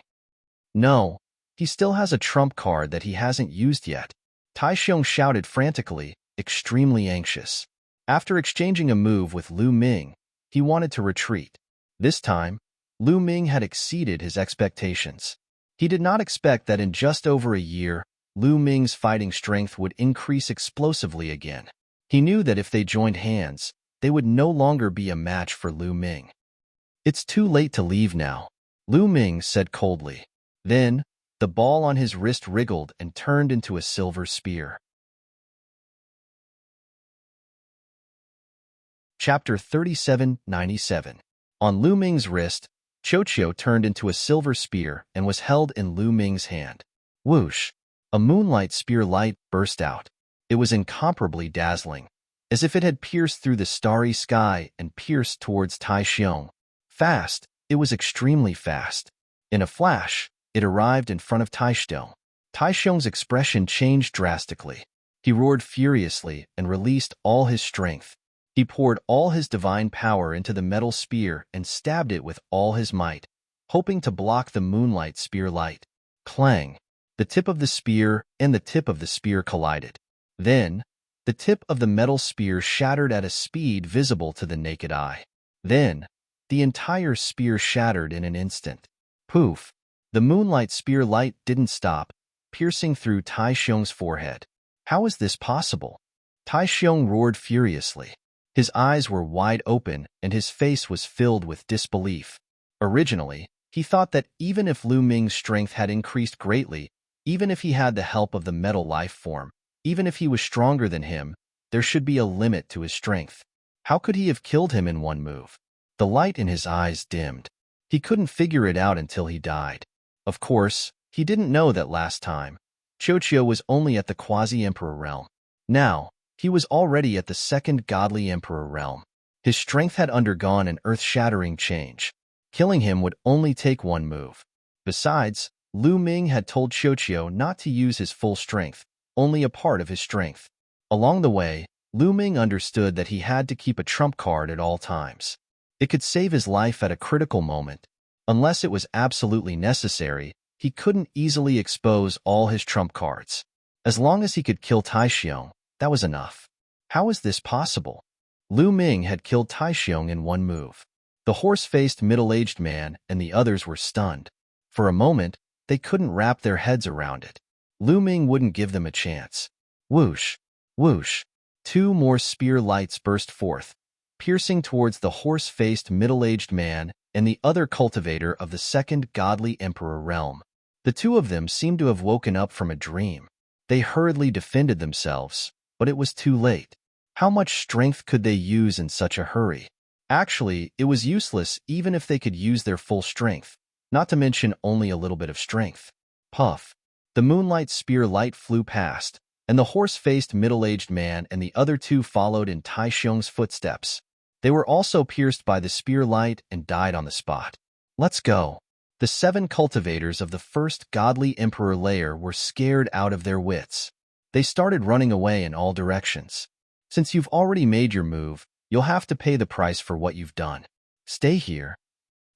No, he still has a trump card that he hasn't used yet. Tai Xiong shouted frantically, extremely anxious. After exchanging a move with Lu Ming, he wanted to retreat. This time, Lu Ming had exceeded his expectations. He did not expect that in just over a year, Lu Ming's fighting strength would increase explosively again. He knew that if they joined hands, they would no longer be a match for Lu Ming. It's too late to leave now, Lu Ming said coldly. Then, the ball on his wrist wriggled and turned into a silver spear. Chapter 3797. On Lu Ming's wrist, Qiuqiu turned into a silver spear and was held in Lu Ming's hand. Whoosh! A moonlight spear light burst out. It was incomparably dazzling, as if it had pierced through the starry sky and pierced towards Tai Xiong. Fast, it was extremely fast. In a flash, it arrived in front of Tai Xiong. Tai Xiong's expression changed drastically. He roared furiously and released all his strength. He poured all his divine power into the metal spear and stabbed it with all his might, hoping to block the moonlight spear light. Clang! The tip of the spear and the tip of the spear collided. Then, the tip of the metal spear shattered at a speed visible to the naked eye. Then, the entire spear shattered in an instant. Poof! The moonlight spear light didn't stop, piercing through Tai Xiong's forehead. How is this possible? Tai Xiong roared furiously. His eyes were wide open and his face was filled with disbelief. Originally, he thought that even if Lu Ming's strength had increased greatly, even if he had the help of the metal life form, even if he was stronger than him, there should be a limit to his strength. How could he have killed him in one move? The light in his eyes dimmed. He couldn't figure it out until he died. Of course, he didn't know that last time. Qiuqiu was only at the quasi-emperor realm. Now, he was already at the second godly emperor realm. His strength had undergone an earth-shattering change. Killing him would only take one move. Besides, Lu Ming had told Xiuqiu not to use his full strength, only a part of his strength. Along the way, Lu Ming understood that he had to keep a trump card at all times. It could save his life at a critical moment. Unless it was absolutely necessary, he couldn't easily expose all his trump cards. As long as he could kill Taixiong, that was enough. How is this possible? Lu Ming had killed Taixiong in one move. The horse-faced middle-aged man and the others were stunned. For a moment, they couldn't wrap their heads around it. Lu Ming wouldn't give them a chance. Whoosh, whoosh. Two more spear lights burst forth, piercing towards the horse-faced middle-aged man and the other cultivator of the second godly emperor realm. The two of them seemed to have woken up from a dream. They hurriedly defended themselves, but it was too late. How much strength could they use in such a hurry? Actually, it was useless even if they could use their full strength, not to mention only a little bit of strength. Puff. The moonlight spear light flew past, and the horse-faced middle-aged man and the other two followed in Taixiong's footsteps. They were also pierced by the spear light and died on the spot. Let's go. The 7 cultivators of the first godly emperor layer were scared out of their wits. They started running away in all directions. Since you've already made your move, you'll have to pay the price for what you've done. Stay here.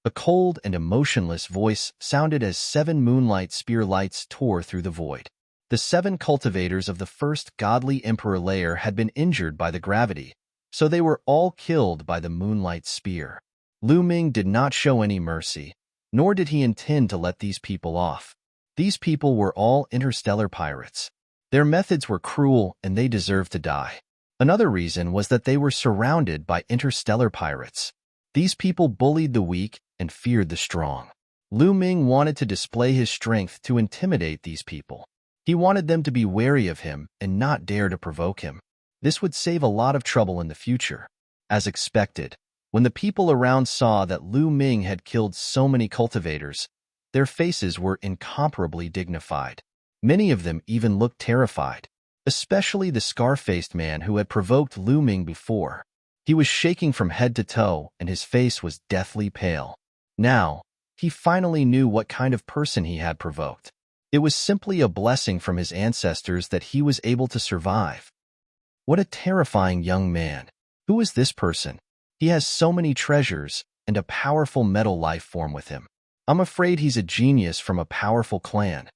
A cold and emotionless voice sounded as 7 moonlight spear lights tore through the void. The 7 cultivators of the first godly emperor layer had been injured by the gravity, so they were all killed by the moonlight spear. Lu Ming did not show any mercy, nor did he intend to let these people off. These people were all interstellar pirates. Their methods were cruel and they deserved to die. Another reason was that they were surrounded by interstellar pirates. These people bullied the weak and feared the strong. Lu Ming wanted to display his strength to intimidate these people. He wanted them to be wary of him and not dare to provoke him. This would save a lot of trouble in the future. As expected, when the people around saw that Lu Ming had killed so many cultivators, their faces were incomparably dignified. Many of them even looked terrified, especially the scar-faced man who had provoked Lu Ming before. He was shaking from head to toe and his face was deathly pale. Now, he finally knew what kind of person he had provoked. It was simply a blessing from his ancestors that he was able to survive. What a terrifying young man. Who is this person? He has so many treasures and a powerful metal life form with him. I'm afraid he's a genius from a powerful clan.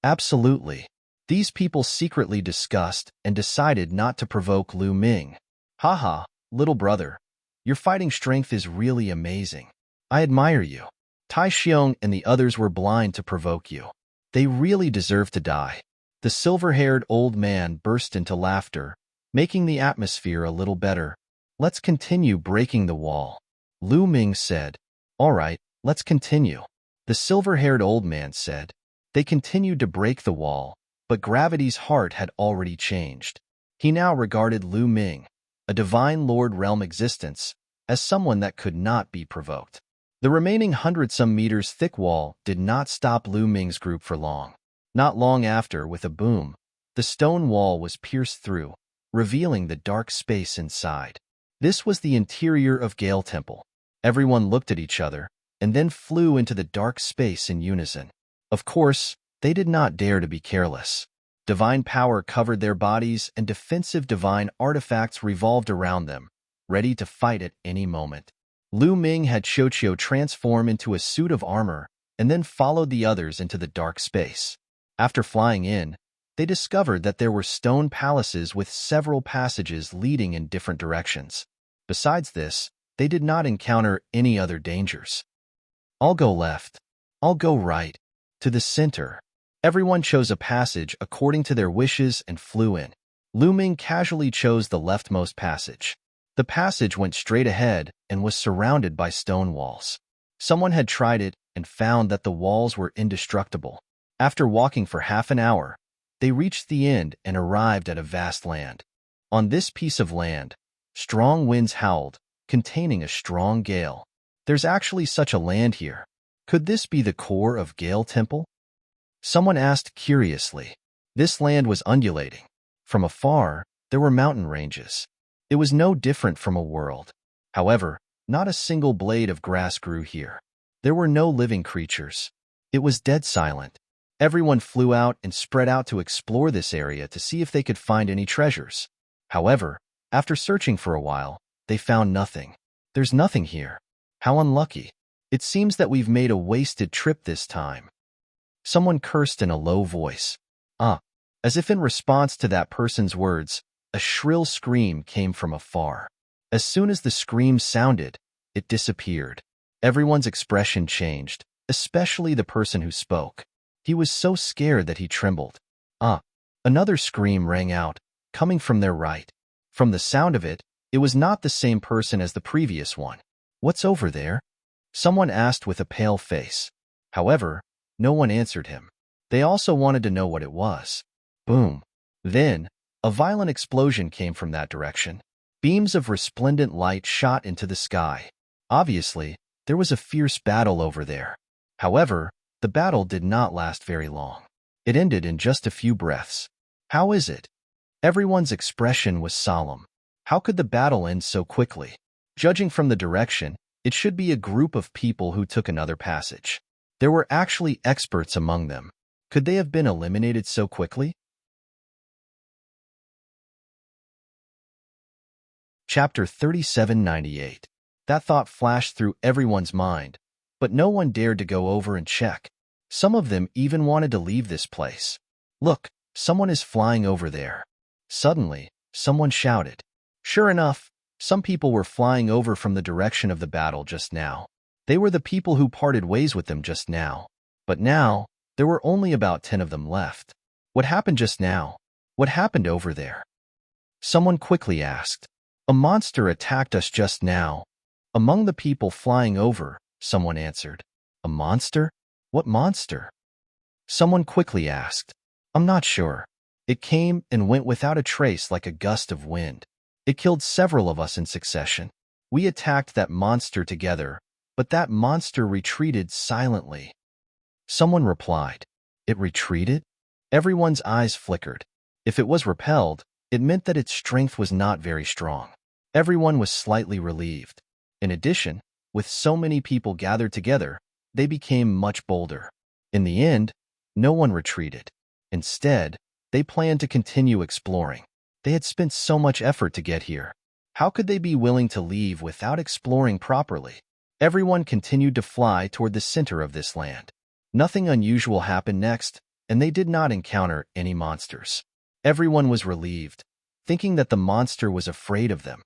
Absolutely. These people secretly discussed and decided not to provoke Lu Ming. Haha, little brother. Your fighting strength is really amazing. I admire you. Taixiong and the others were blind to provoke you. They really deserve to die. The silver-haired old man burst into laughter, making the atmosphere a little better. Let's continue breaking the wall. Lu Ming said. All right, let's continue. The silver-haired old man said. They continued to break the wall, but gravity's heart had already changed. He now regarded Lu Ming, a divine lord realm existence, as someone that could not be provoked. The remaining 100-some meters thick wall did not stop Lu Ming's group for long. Not long after, with a boom, the stone wall was pierced through, revealing the dark space inside. This was the interior of Gale Temple. Everyone looked at each other, and then flew into the dark space in unison. Of course, they did not dare to be careless. Divine power covered their bodies and defensive divine artifacts revolved around them, ready to fight at any moment. Lu Ming had Xiuqiu transform into a suit of armor and then followed the others into the dark space. After flying in, they discovered that there were stone palaces with several passages leading in different directions. Besides this, they did not encounter any other dangers. I'll go left. I'll go right. To the center. Everyone chose a passage according to their wishes and flew in. Lu Ming casually chose the leftmost passage. The passage went straight ahead and was surrounded by stone walls. Someone had tried it and found that the walls were indestructible. After walking for half an hour, they reached the end and arrived at a vast land. On this piece of land, strong winds howled, containing a strong gale. There's actually such a land here. Could this be the core of Gale Temple? Someone asked curiously. This land was undulating. From afar, there were mountain ranges. It was no different from a world. However, not a single blade of grass grew here. There were no living creatures. It was dead silent. Everyone flew out and spread out to explore this area to see if they could find any treasures. However, after searching for a while, they found nothing. There's nothing here. How unlucky. It seems that we've made a wasted trip this time. Someone cursed in a low voice. As if in response to that person's words, a shrill scream came from afar. As soon as the scream sounded, it disappeared. Everyone's expression changed, especially the person who spoke. He was so scared that he trembled. Another scream rang out, coming from their right. From the sound of it, it was not the same person as the previous one. What's over there? Someone asked with a pale face. However, no one answered him. They also wanted to know what it was. Boom. Then, a violent explosion came from that direction. Beams of resplendent light shot into the sky. Obviously, there was a fierce battle over there. However, the battle did not last very long. It ended in just a few breaths. How is it? Everyone's expression was solemn. How could the battle end so quickly? Judging from the direction, it should be a group of people who took another passage. There were actually experts among them. Could they have been eliminated so quickly? Chapter 3798. That thought flashed through everyone's mind, but no one dared to go over and check. Some of them even wanted to leave this place. Look, someone is flying over there. Suddenly, someone shouted. Sure enough, some people were flying over from the direction of the battle just now. They were the people who parted ways with them just now. But now, there were only about 10 of them left. What happened just now? What happened over there? Someone quickly asked. A monster attacked us just now. Among the people flying over, someone answered. A monster? What monster? Someone quickly asked. I'm not sure. It came and went without a trace like a gust of wind. It killed several of us in succession. We attacked that monster together, but that monster retreated silently. Someone replied. It retreated? Everyone's eyes flickered. If it was repelled, it meant that its strength was not very strong. Everyone was slightly relieved. In addition, with so many people gathered together, they became much bolder. In the end, no one retreated. Instead, they planned to continue exploring. They had spent so much effort to get here. How could they be willing to leave without exploring properly? Everyone continued to fly toward the center of this land. Nothing unusual happened next, and they did not encounter any monsters. Everyone was relieved, thinking that the monster was afraid of them.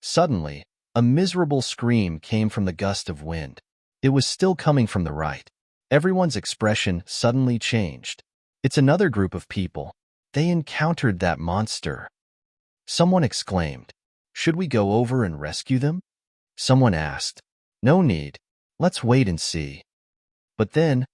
Suddenly, a miserable scream came from the gust of wind. It was still coming from the right. Everyone's expression suddenly changed. It's another group of people. They encountered that monster. Someone exclaimed, Should we go over and rescue them? Someone asked, No need. Let's wait and see. But then,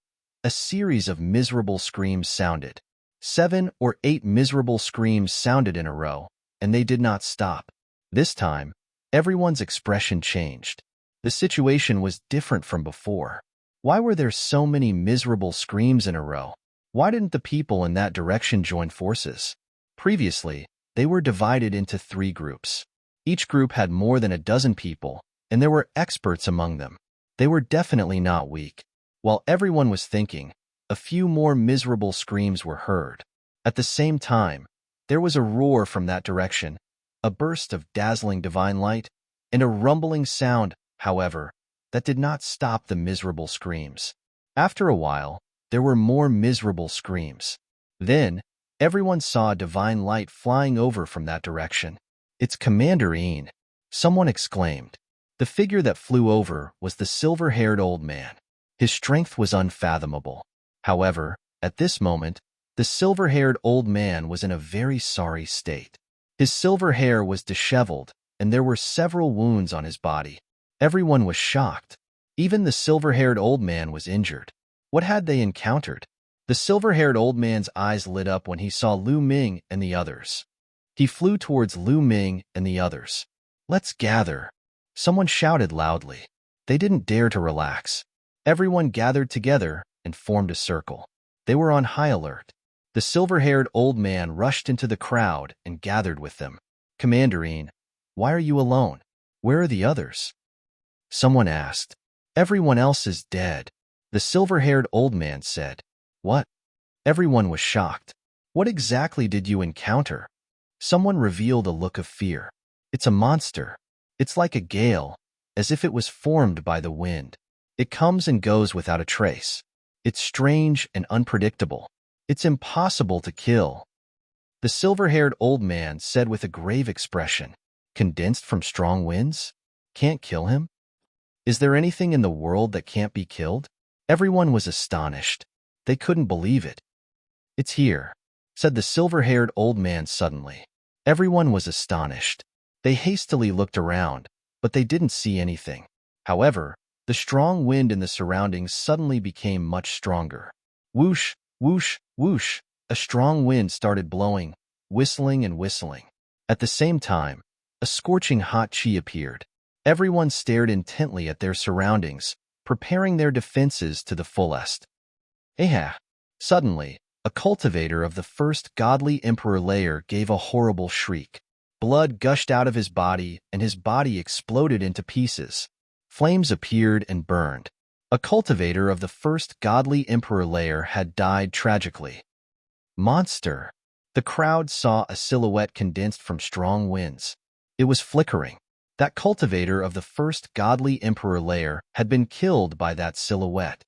a series of miserable screams sounded. 7 or 8 miserable screams sounded in a row, and they did not stop. This time, everyone's expression changed. The situation was different from before. Why were there so many miserable screams in a row? Why didn't the people in that direction join forces? Previously, they were divided into 3 groups. Each group had more than a dozen people, and there were experts among them. They were definitely not weak. While everyone was thinking, a few more miserable screams were heard. At the same time, there was a roar from that direction, a burst of dazzling divine light, and a rumbling sound, however, that did not stop the miserable screams. After a while, there were more miserable screams. Then, everyone saw a divine light flying over from that direction. It's Commander Ian, someone exclaimed. The figure that flew over was the silver-haired old man. His strength was unfathomable. However, at this moment, the silver-haired old man was in a very sorry state. His silver hair was disheveled, and there were several wounds on his body. Everyone was shocked. Even the silver-haired old man was injured. What had they encountered? The silver-haired old man's eyes lit up when he saw Lu Ming and the others. He flew towards Lu Ming and the others. Let's gather. Someone shouted loudly. They didn't dare to relax. Everyone gathered together and formed a circle. They were on high alert. The silver-haired old man rushed into the crowd and gathered with them. Commander Ian, why are you alone? Where are the others? Someone asked. Everyone else is dead. The silver-haired old man said. What? Everyone was shocked. What exactly did you encounter? Someone revealed a look of fear. It's a monster. It's like a gale, as if it was formed by the wind. It comes and goes without a trace. It's strange and unpredictable. It's impossible to kill. The silver-haired old man said with a grave expression. Condensed from strong winds? Can't kill him? Is there anything in the world that can't be killed? Everyone was astonished. They couldn't believe it. It's here, said the silver-haired old man suddenly. Everyone was astonished. They hastily looked around, but they didn't see anything. However, the strong wind in the surroundings suddenly became much stronger. Whoosh, whoosh, whoosh, a strong wind started blowing, whistling and whistling. At the same time, a scorching hot chi appeared. Everyone stared intently at their surroundings, preparing their defenses to the fullest. Aha! Suddenly, a cultivator of the first godly emperor layer gave a horrible shriek. Blood gushed out of his body, and his body exploded into pieces. Flames appeared and burned. A cultivator of the first godly emperor layer had died tragically. Monster! The crowd saw a silhouette condensed from strong winds. It was flickering. That cultivator of the first godly emperor layer had been killed by that silhouette.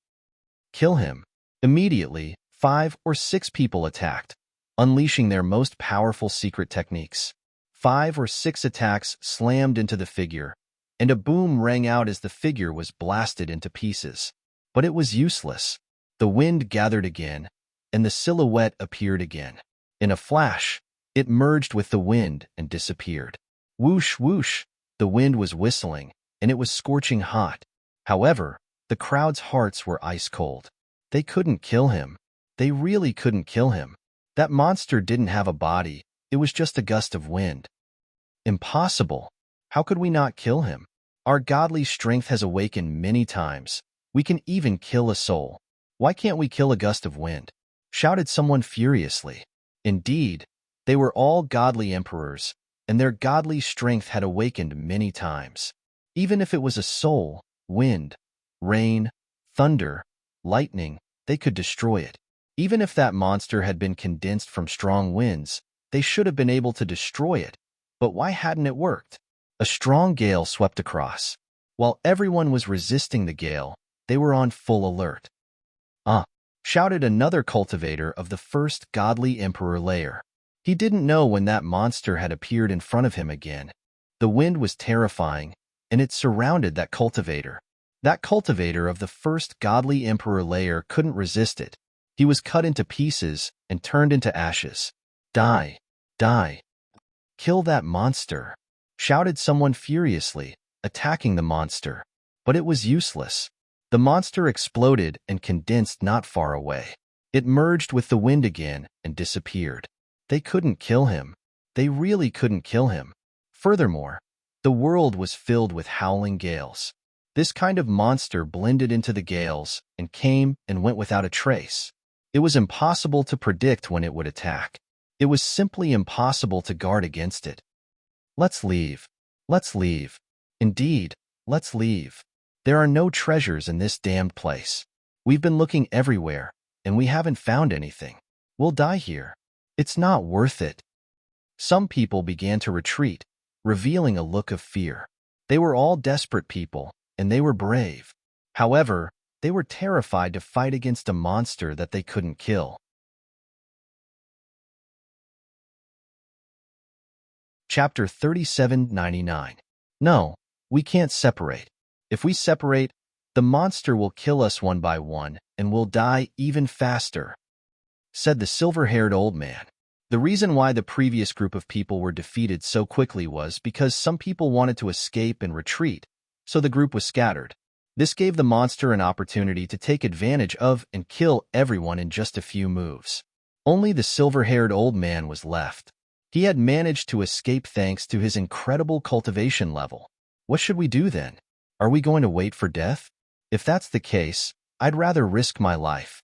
Kill him. Immediately, 5 or 6 people attacked, unleashing their most powerful secret techniques. 5 or 6 attacks slammed into the figure, and a boom rang out as the figure was blasted into pieces. But it was useless. The wind gathered again, and the silhouette appeared again. In a flash, it merged with the wind and disappeared. Whoosh, whoosh, the wind was whistling, and it was scorching hot. However, the crowd's hearts were ice cold. They couldn't kill him. They really couldn't kill him. That monster didn't have a body. It was just a gust of wind. Impossible. How could we not kill him? Our godly strength has awakened many times. We can even kill a soul. Why can't we kill a gust of wind? Shouted someone furiously. Indeed, they were all godly emperors, and their godly strength had awakened many times. Even if it was a soul, wind, rain, thunder, lightning, they could destroy it. Even if that monster had been condensed from strong winds, they should have been able to destroy it. But why hadn't it worked? A strong gale swept across. While everyone was resisting the gale, they were on full alert. Shouted another cultivator of the first godly emperor layer. He didn't know when that monster had appeared in front of him again. The wind was terrifying, and it surrounded that cultivator. That cultivator of the first godly emperor layer couldn't resist it. He was cut into pieces and turned into ashes. Die! Die! Kill that monster! Shouted someone furiously, attacking the monster. But it was useless. The monster exploded and condensed not far away. It merged with the wind again and disappeared. They couldn't kill him. They really couldn't kill him. Furthermore, the world was filled with howling gales. This kind of monster blended into the gales and came and went without a trace. It was impossible to predict when it would attack. It was simply impossible to guard against it. Let's leave. Let's leave. Indeed, let's leave. There are no treasures in this damned place. We've been looking everywhere, and we haven't found anything. We'll die here. It's not worth it. Some people began to retreat, revealing a look of fear. They were all desperate people, and they were brave. However, they were terrified to fight against a monster that they couldn't kill. Chapter 3799. No, we can't separate. If we separate, the monster will kill us one by one, and we'll die even faster, said the silver-haired old man. The reason why the previous group of people were defeated so quickly was because some people wanted to escape and retreat, so the group was scattered. This gave the monster an opportunity to take advantage of and kill everyone in just a few moves. Only the silver-haired old man was left. He had managed to escape thanks to his incredible cultivation level. What should we do then? Are we going to wait for death? If that's the case, I'd rather risk my life,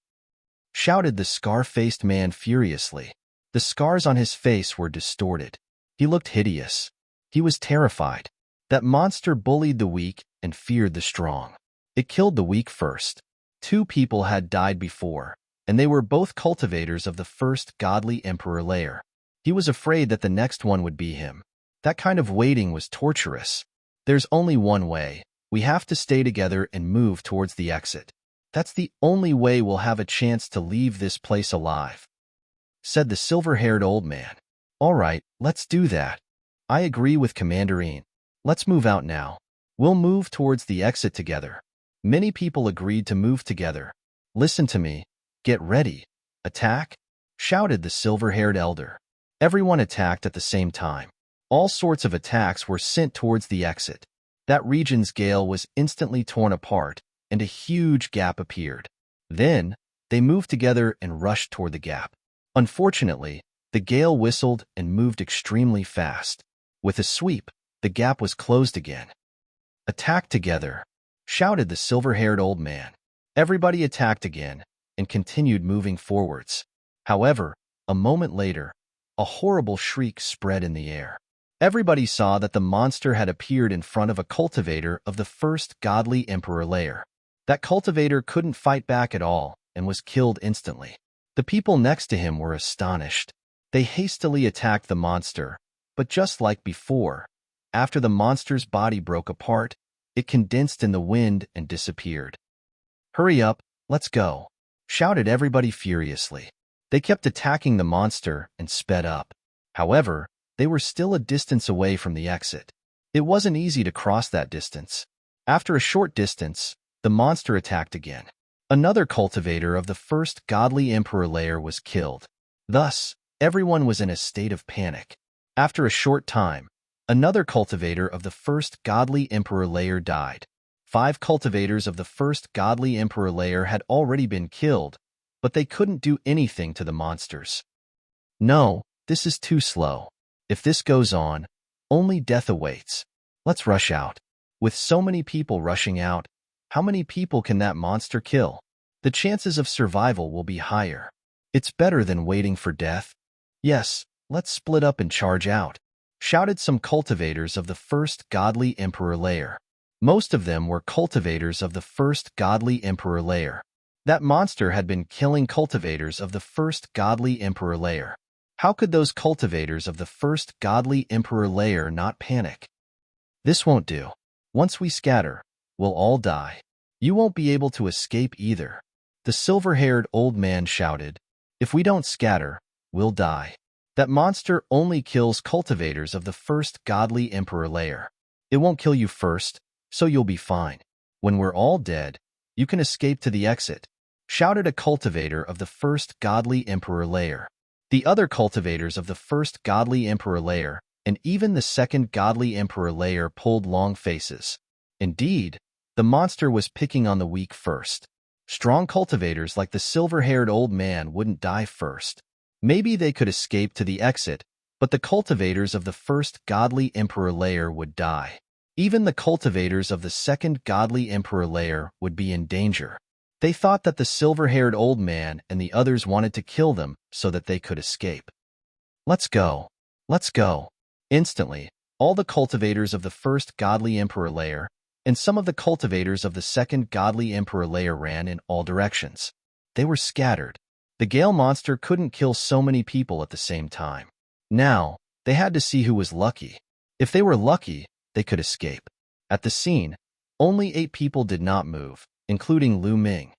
shouted the scar-faced man furiously. The scars on his face were distorted. He looked hideous. He was terrified. That monster bullied the weak and feared the strong. It killed the weak first. Two people had died before, and they were both cultivators of the first godly emperor layer. He was afraid that the next one would be him. That kind of waiting was torturous. There's only one way. We have to stay together and move towards the exit. That's the only way we'll have a chance to leave this place alive, said the silver-haired old man. All right, let's do that. I agree with Commanderine. Let's move out now. We'll move towards the exit together. Many people agreed to move together. Listen to me. Get ready. Attack, shouted the silver-haired elder. Everyone attacked at the same time. All sorts of attacks were sent towards the exit. That region's gale was instantly torn apart, and a huge gap appeared. Then, they moved together and rushed toward the gap. Unfortunately, the gale whistled and moved extremely fast. With a sweep, the gap was closed again. Attack together, shouted the silver-haired old man. Everybody attacked again and continued moving forwards. However, a moment later, a horrible shriek spread in the air. Everybody saw that the monster had appeared in front of a cultivator of the first godly emperor layer. That cultivator couldn't fight back at all and was killed instantly. The people next to him were astonished. They hastily attacked the monster, but just like before, after the monster's body broke apart, it condensed in the wind and disappeared. Hurry up, let's go, shouted everybody furiously. They kept attacking the monster and sped up. However, they were still a distance away from the exit. It wasn't easy to cross that distance. After a short distance, the monster attacked again. Another cultivator of the first godly emperor layer was killed. Thus, everyone was in a state of panic. After a short time, another cultivator of the first godly emperor layer died. 5 cultivators of the first godly emperor layer had already been killed, but they couldn't do anything to the monsters. No, this is too slow. If this goes on, only death awaits. Let's rush out. With so many people rushing out, how many people can that monster kill? The chances of survival will be higher. It's better than waiting for death. Yes, let's split up and charge out, shouted some cultivators of the first godly emperor layer. Most of them were cultivators of the first godly emperor layer. That monster had been killing cultivators of the first godly emperor layer. How could those cultivators of the first godly emperor layer not panic? This won't do. Once we scatter, we'll all die. You won't be able to escape either, the silver-haired old man shouted. If we don't scatter, we'll die. That monster only kills cultivators of the first godly emperor layer. It won't kill you first, so you'll be fine. When we're all dead, you can escape to the exit, shouted a cultivator of the first godly emperor layer. The other cultivators of the first godly emperor layer and even the second godly emperor layer pulled long faces. Indeed, the monster was picking on the weak first. Strong cultivators like the silver-haired old man wouldn't die first. Maybe they could escape to the exit, but the cultivators of the first godly emperor layer would die. Even the cultivators of the second godly emperor layer would be in danger. They thought that the silver-haired old man and the others wanted to kill them so that they could escape. Let's go. Let's go. Instantly, all the cultivators of the first godly emperor layer and some of the cultivators of the second godly emperor layer ran in all directions. They were scattered. The gale monster couldn't kill so many people at the same time. Now, they had to see who was lucky. If they were lucky, they could escape. At the scene, only 8 people did not move, including Lu Ming.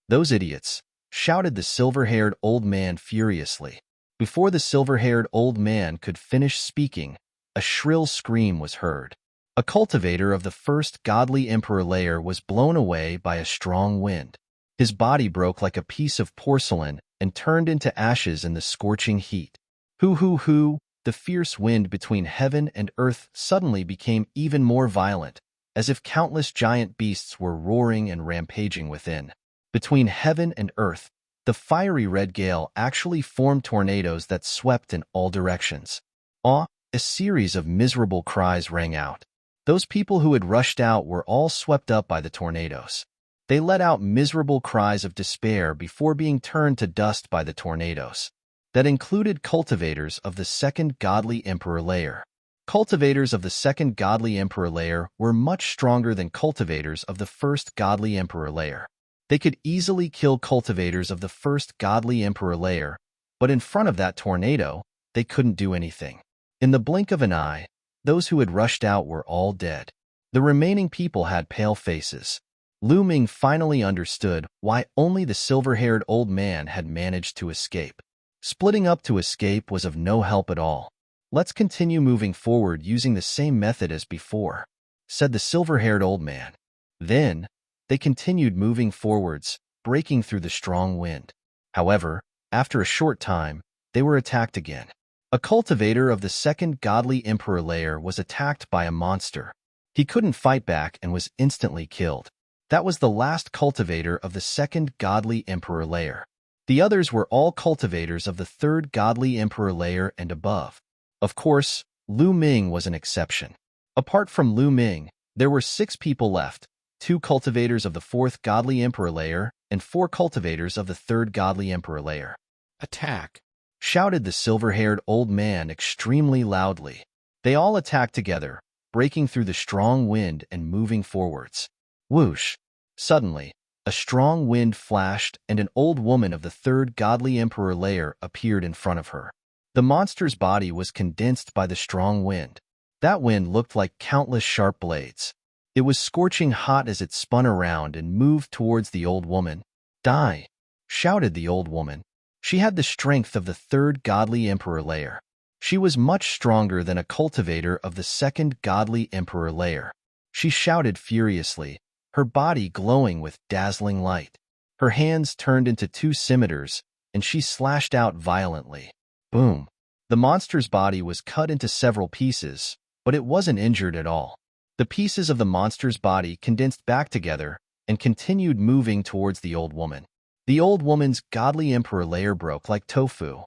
Those idiots, shouted the silver-haired old man furiously. Before the silver-haired old man could finish speaking, a shrill scream was heard. A cultivator of the first godly emperor layer was blown away by a strong wind. His body broke like a piece of porcelain and turned into ashes in the scorching heat. Hoo! The fierce wind between heaven and earth suddenly became even more violent, as if countless giant beasts were roaring and rampaging within. Between heaven and earth, the fiery red gale actually formed tornadoes that swept in all directions. A series of miserable cries rang out. Those people who had rushed out were all swept up by the tornadoes. They let out miserable cries of despair before being turned to dust by the tornadoes. That included cultivators of the second godly emperor layer. Cultivators of the second godly emperor layer were much stronger than cultivators of the first godly emperor layer. They could easily kill cultivators of the first godly emperor layer, but in front of that tornado, they couldn't do anything. In the blink of an eye, those who had rushed out were all dead. The remaining people had pale faces. Lu Ming finally understood why only the silver-haired old man had managed to escape. Splitting up to escape was of no help at all. "Let's continue moving forward using the same method as before," said the silver-haired old man. Then, they continued moving forwards, breaking through the strong wind. However, after a short time, they were attacked again. A cultivator of the second godly emperor layer was attacked by a monster. He couldn't fight back and was instantly killed. That was the last cultivator of the second godly emperor layer. The others were all cultivators of the third godly emperor layer and above. Of course, Lu Ming was an exception. Apart from Lu Ming, there were 6 people left, 2 cultivators of the fourth godly emperor layer and 4 cultivators of the third godly emperor layer. "Attack!" shouted the silver-haired old man extremely loudly. They all attacked together, breaking through the strong wind and moving forwards. Whoosh! Suddenly, a strong wind flashed and an old woman of the third godly emperor layer appeared in front of her. The monster's body was condensed by the strong wind. That wind looked like countless sharp blades. It was scorching hot as it spun around and moved towards the old woman. "Die!" shouted the old woman. She had the strength of the third godly emperor layer. She was much stronger than a cultivator of the second godly emperor layer. She shouted furiously, her body glowing with dazzling light. Her hands turned into 2 scimitars, and she slashed out violently. Boom! The monster's body was cut into several pieces, but it wasn't injured at all. The pieces of the monster's body condensed back together and continued moving towards the old woman. The old woman's godly emperor layer broke like tofu.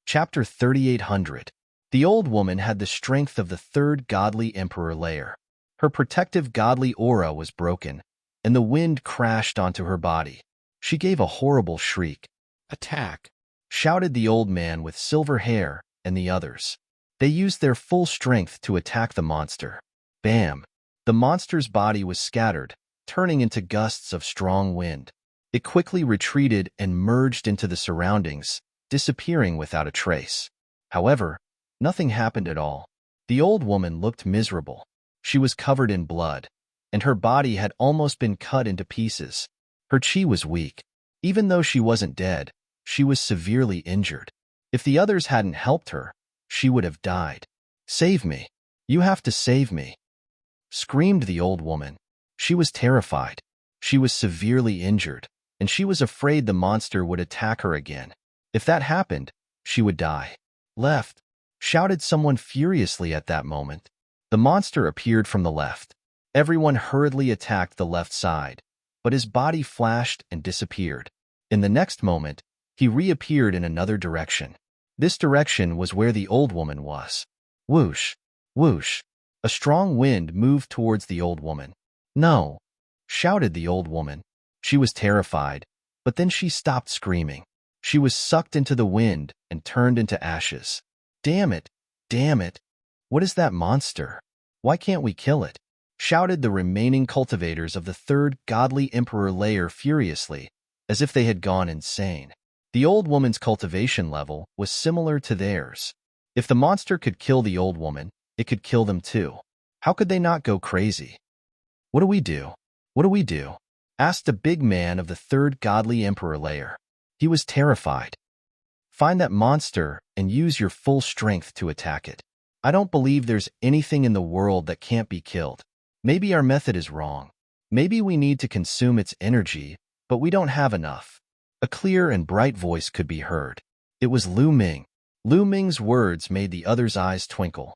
Chapter 3800. The old woman had the strength of the third godly emperor layer. Her protective godly aura was broken, and the wind crashed onto her body. She gave a horrible shriek. "Attack!" shouted the old man with silver hair and the others. They used their full strength to attack the monster. Bam! The monster's body was scattered, turning into gusts of strong wind. It quickly retreated and merged into the surroundings, disappearing without a trace. However, nothing happened at all. The old woman looked miserable. She was covered in blood, and her body had almost been cut into pieces. Her chi was weak. Even though she wasn't dead, she was severely injured. If the others hadn't helped her, she would have died. "Save me! You have to save me!" screamed the old woman. She was terrified. She was severely injured, and she was afraid the monster would attack her again. If that happened, she would die. "Left!" shouted someone furiously at that moment. The monster appeared from the left. Everyone hurriedly attacked the left side, but his body flashed and disappeared. In the next moment, he reappeared in another direction. This direction was where the old woman was. Whoosh! Whoosh! A strong wind moved towards the old woman. "No!" shouted the old woman. She was terrified, but then she stopped screaming. She was sucked into the wind and turned into ashes. "Damn it! Damn it! What is that monster? Why can't we kill it?" shouted the remaining cultivators of the third godly emperor layer furiously, as if they had gone insane. The old woman's cultivation level was similar to theirs. If the monster could kill the old woman, it could kill them too. How could they not go crazy? "What do we do? What do we do?" asked a big man of the third godly emperor layer. He was terrified. "Find that monster and use your full strength to attack it. I don't believe there's anything in the world that can't be killed. Maybe our method is wrong. Maybe we need to consume its energy, but we don't have enough." A clear and bright voice could be heard. It was Lu Ming. Lu Ming's words made the others' eyes twinkle.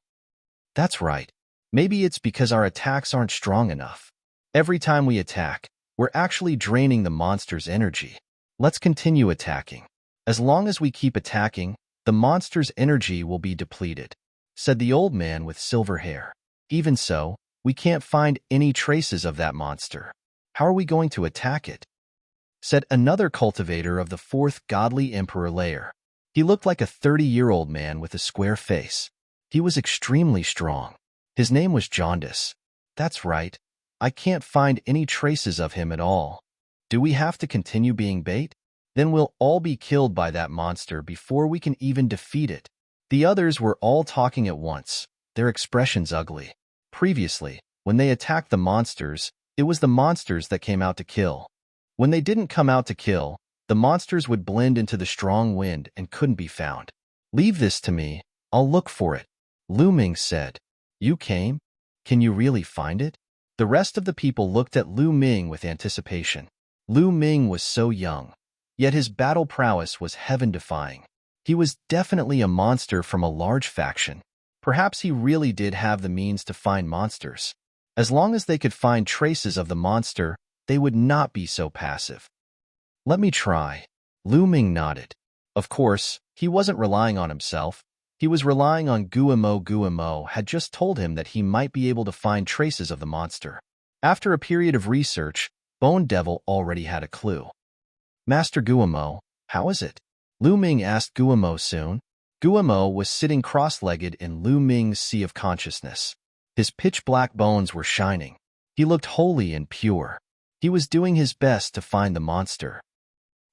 "That's right. Maybe it's because our attacks aren't strong enough. Every time we attack, we're actually draining the monster's energy. Let's continue attacking. As long as we keep attacking, the monster's energy will be depleted," said the old man with silver hair. "Even so, we can't find any traces of that monster. How are we going to attack it?" said another cultivator of the fourth godly emperor layer. He looked like a 30-year-old man with a square face. He was extremely strong. His name was Jaundice. That's right. I can't find any traces of him at all. Do we have to continue being bait? Then we'll all be killed by that monster before we can even defeat it." The others were all talking at once, their expressions ugly. Previously, when they attacked the monsters, it was the monsters that came out to kill. When they didn't come out to kill, the monsters would blend into the strong wind and couldn't be found. "Leave this to me. I'll look for it," Lu Ming said. "You came? Can you really find it?" The rest of the people looked at Lu Ming with anticipation. Lu Ming was so young, yet his battle prowess was heaven-defying. He was definitely a monster from a large faction. Perhaps he really did have the means to find monsters. As long as they could find traces of the monster, they would not be so passive. "Let me try." Lu Ming nodded. Of course, he wasn't relying on himself. He was relying on Guillermo. Guillermo had just told him that he might be able to find traces of the monster. After a period of research, Bone Devil already had a clue. "Master Guillermo, how is it?" Lu Ming asked Guillermo soon. Guillermo was sitting cross-legged in Lu Ming's sea of consciousness. His pitch-black bones were shining. He looked holy and pure. He was doing his best to find the monster.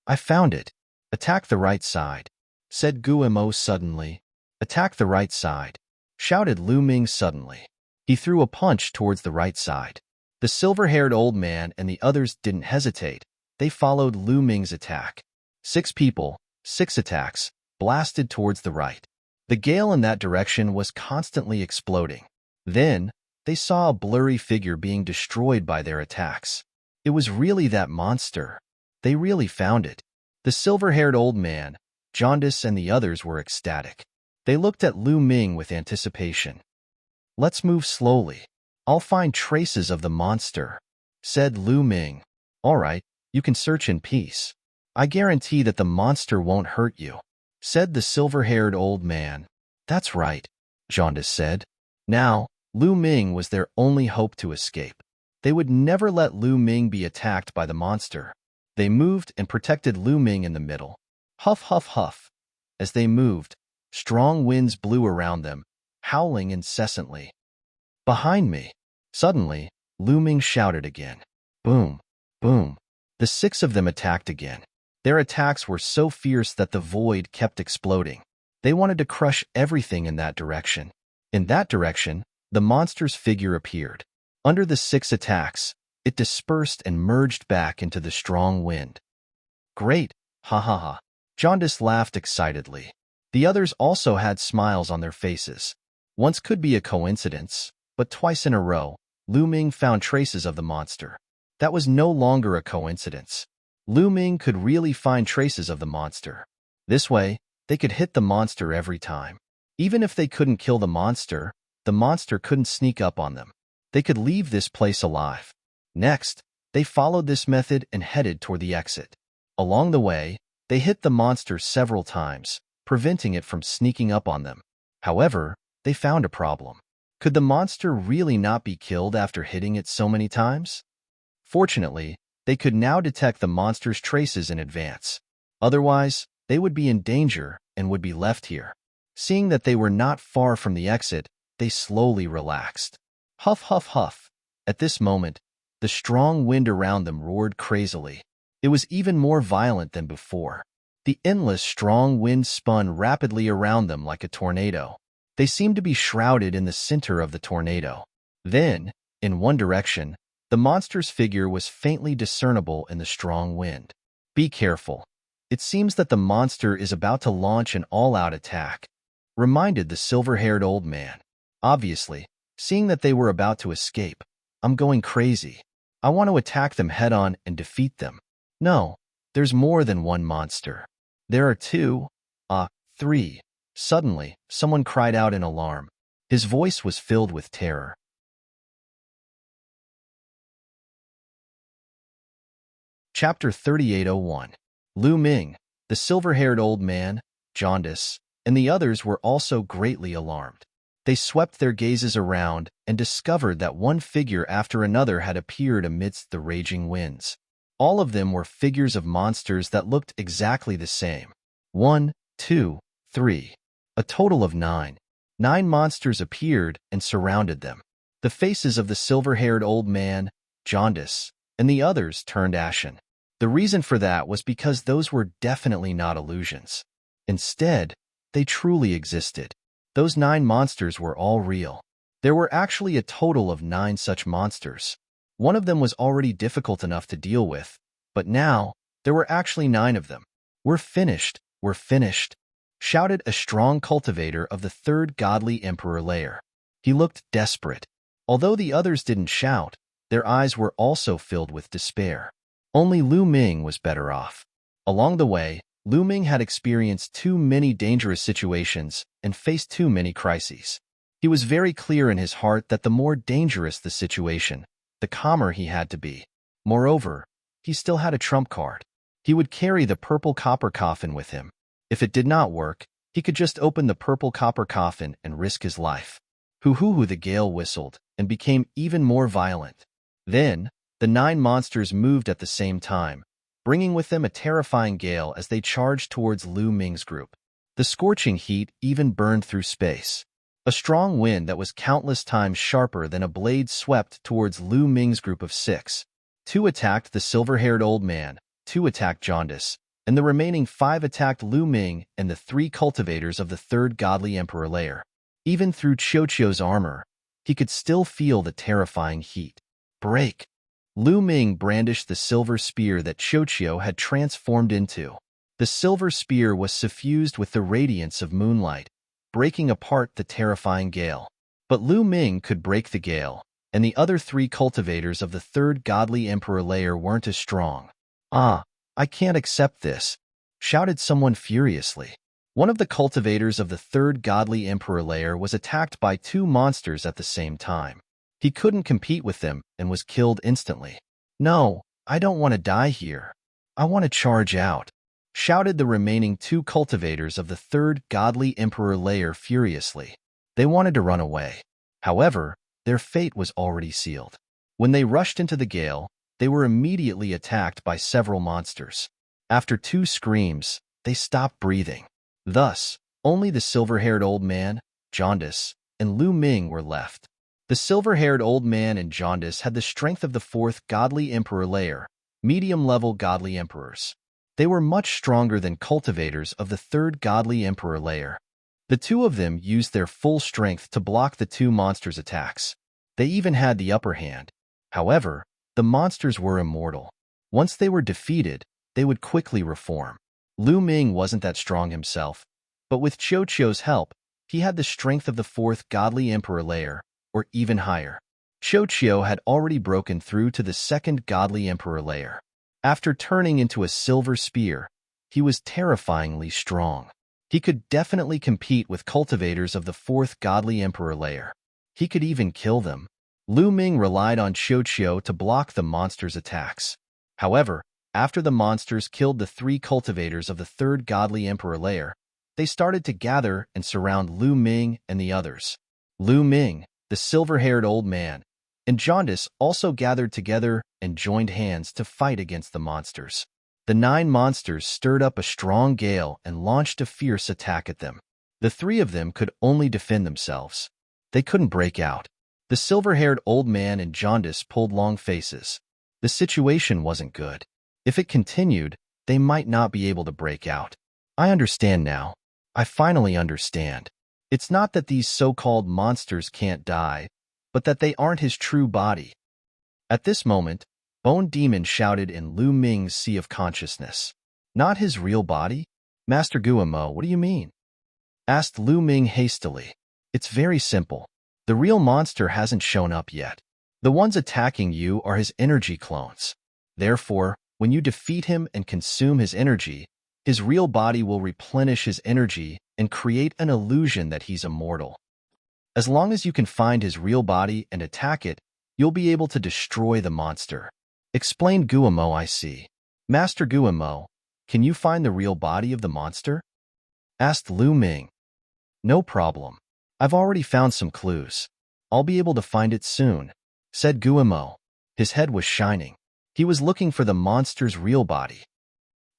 "I found it. Attack the right side," said Guillermo suddenly. "Attack the right side," shouted Lu Ming suddenly. He threw a punch towards the right side. The silver-haired old man and the others didn't hesitate. They followed Lu Ming's attack. 6 people, 6 attacks, blasted towards the right. The gale in that direction was constantly exploding. Then, they saw a blurry figure being destroyed by their attacks. It was really that monster. They really found it. The silver-haired old man, Jaundice, and the others were ecstatic. They looked at Lu Ming with anticipation. "Let's move slowly. I'll find traces of the monster," said Lu Ming. "All right, you can search in peace. I guarantee that the monster won't hurt you," said the silver-haired old man. "That's right," Jaundice said. Now, Lu Ming was their only hope to escape. They would never let Lu Ming be attacked by the monster. They moved and protected Lu Ming in the middle. Huff, huff, huff. As they moved, strong winds blew around them, howling incessantly. "Behind me!" Suddenly, Lu Ming shouted again. Boom, boom. The 6 of them attacked again. Their attacks were so fierce that the void kept exploding. They wanted to crush everything in that direction. In that direction, the monster's figure appeared. Under the 6 attacks, it dispersed and merged back into the strong wind. "Great, ha ha ha." Jaundice laughed excitedly. The others also had smiles on their faces. Once could be a coincidence, but twice in a row, Lu Ming found traces of the monster. That was no longer a coincidence. Lu Ming could really find traces of the monster. This way, they could hit the monster every time. Even if they couldn't kill the monster couldn't sneak up on them. They could leave this place alive. Next, they followed this method and headed toward the exit. Along the way, they hit the monster several times, preventing it from sneaking up on them. However, they found a problem. Could the monster really not be killed after hitting it so many times? Fortunately, they could now detect the monster's traces in advance. Otherwise, they would be in danger and would be left here. Seeing that they were not far from the exit, they slowly relaxed. Huff, huff, huff. At this moment, the strong wind around them roared crazily. It was even more violent than before. The endless strong wind spun rapidly around them like a tornado. They seemed to be shrouded in the center of the tornado. Then, in one direction, the monster's figure was faintly discernible in the strong wind. "Be careful. It seems that the monster is about to launch an all-out attack," reminded the silver-haired old man. Obviously, seeing that they were about to escape, "I'm going crazy. I want to attack them head-on and defeat them." "No, there's more than one monster. There are 2, 3. Suddenly, someone cried out in alarm. His voice was filled with terror. Chapter 3801. Lu Ming, the silver-haired old man, Jaundice, and the others were also greatly alarmed. They swept their gazes around and discovered that one figure after another had appeared amidst the raging winds. All of them were figures of monsters that looked exactly the same. 1, 2, 3. A total of 9. 9 monsters appeared and surrounded them. The faces of the silver-haired old man, jaundice, and the others turned ashen. The reason for that was because those were definitely not illusions. Instead, they truly existed. Those 9 monsters were all real. There were actually a total of 9 such monsters. One of them was already difficult enough to deal with, but now, there were actually 9 of them. We're finished, shouted a strong cultivator of the 3rd godly emperor layer. He looked desperate. Although the others didn't shout, their eyes were also filled with despair. Only Lu Ming was better off. Along the way, Lu Ming had experienced too many dangerous situations and faced too many crises. He was very clear in his heart that the more dangerous the situation, the calmer he had to be. Moreover, he still had a trump card. He would carry the purple copper coffin with him. If it did not work, he could just open the purple copper coffin and risk his life. Hoo-hoo-hoo, the gale whistled and became even more violent. Then, the 9 monsters moved at the same time, bringing with them a terrifying gale as they charged towards Lu Ming's group. The scorching heat even burned through space. A strong wind that was countless times sharper than a blade swept towards Lu Ming's group of 6. 2 attacked the silver-haired old man, 2 attacked Jaundice, and the remaining 5 attacked Lu Ming and the 3 cultivators of the 3rd godly emperor layer. Even through Qiuqiu's armor, he could still feel the terrifying heat. Break! Lu Ming brandished the silver spear that Qiuqiu had transformed into. The silver spear was suffused with the radiance of moonlight, breaking apart the terrifying gale. But Lu Ming could break the gale, and the other 3 cultivators of the 3rd godly emperor layer weren't as strong. "Ah, I can't accept this," shouted someone furiously. One of the cultivators of the 3rd godly emperor layer was attacked by 2 monsters at the same time. He couldn't compete with them and was killed instantly. "No, I don't want to die here. I want to charge out," shouted the remaining 2 cultivators of the 3rd godly emperor layer furiously. They wanted to run away. However, their fate was already sealed. When they rushed into the gale, they were immediately attacked by several monsters. After 2 screams, they stopped breathing. Thus, only the silver-haired old man, Jaundice, and Lu Ming were left. The silver-haired old man and Jaundice had the strength of the 4th godly emperor layer, medium-level godly emperors. They were much stronger than cultivators of the 3rd godly emperor layer. The 2 of them used their full strength to block the 2 monsters' attacks. They even had the upper hand. However, the monsters were immortal. Once they were defeated, they would quickly reform. Lu Ming wasn't that strong himself, but with Qiuqiu's help, he had the strength of the 4th godly emperor layer, or even higher. Qiuqiu had already broken through to the 2nd godly emperor layer. After turning into a silver spear, he was terrifyingly strong. He could definitely compete with cultivators of the 4th godly emperor layer. He could even kill them. Lu Ming relied on Qiuqiu to block the monsters' attacks. However, after the monsters killed the 3 cultivators of the 3rd godly emperor layer, they started to gather and surround Lu Ming and the others. Lu Ming, the silver-haired old man, and Jaundice also gathered together and joined hands to fight against the monsters. The 9 monsters stirred up a strong gale and launched a fierce attack at them. The 3 of them could only defend themselves. They couldn't break out. The silver-haired old man and Jaundice pulled long faces. The situation wasn't good. If it continued, they might not be able to break out. "I understand now. I finally understand. It's not that these so-called monsters can't die, but that they aren't his true body." At this moment, Bone Demon shouted in Lu Ming's sea of consciousness. "Not his real body? Master Guimo, what do you mean?" asked Lu Ming hastily. "It's very simple. The real monster hasn't shown up yet. The ones attacking you are his energy clones. Therefore, when you defeat him and consume his energy, his real body will replenish his energy and create an illusion that he's immortal. As long as you can find his real body and attack it, you'll be able to destroy the monster," explained Guimo. "I see. Master Guimo, can you find the real body of the monster?" asked Lu Ming. "No problem. I've already found some clues. I'll be able to find it soon," said Guimo. His head was shining. He was looking for the monster's real body.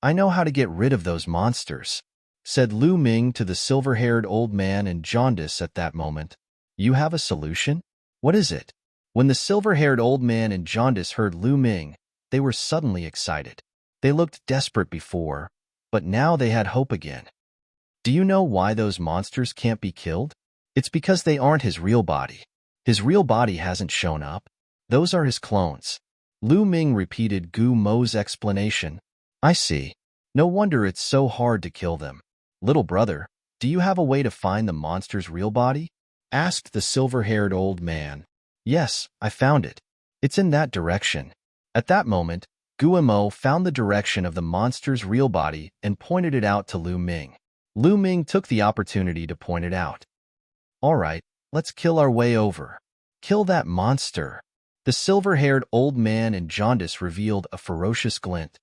"I know how to get rid of those monsters," said Lu Ming to the silver-haired old man and Jaundice at that moment. "You have a solution?" What is it? When the silver-haired old man and Jaundice heard Lu Ming, they were suddenly excited. They looked desperate before, but now they had hope again. Do you know why those monsters can't be killed? It's because they aren't his real body. His real body hasn't shown up. Those are his clones. Lu Ming repeated Gu Mo's explanation. I see. No wonder it's so hard to kill them. Little brother, do you have a way to find the monster's real body? Asked the silver-haired old man. Yes, I found it. It's in that direction. At that moment, Guimo found the direction of the monster's real body and pointed it out to Lu Ming. Lu Ming took the opportunity to point it out. All right, let's kill our way over. Kill that monster. The silver-haired old man and Jaundice revealed a ferocious glint.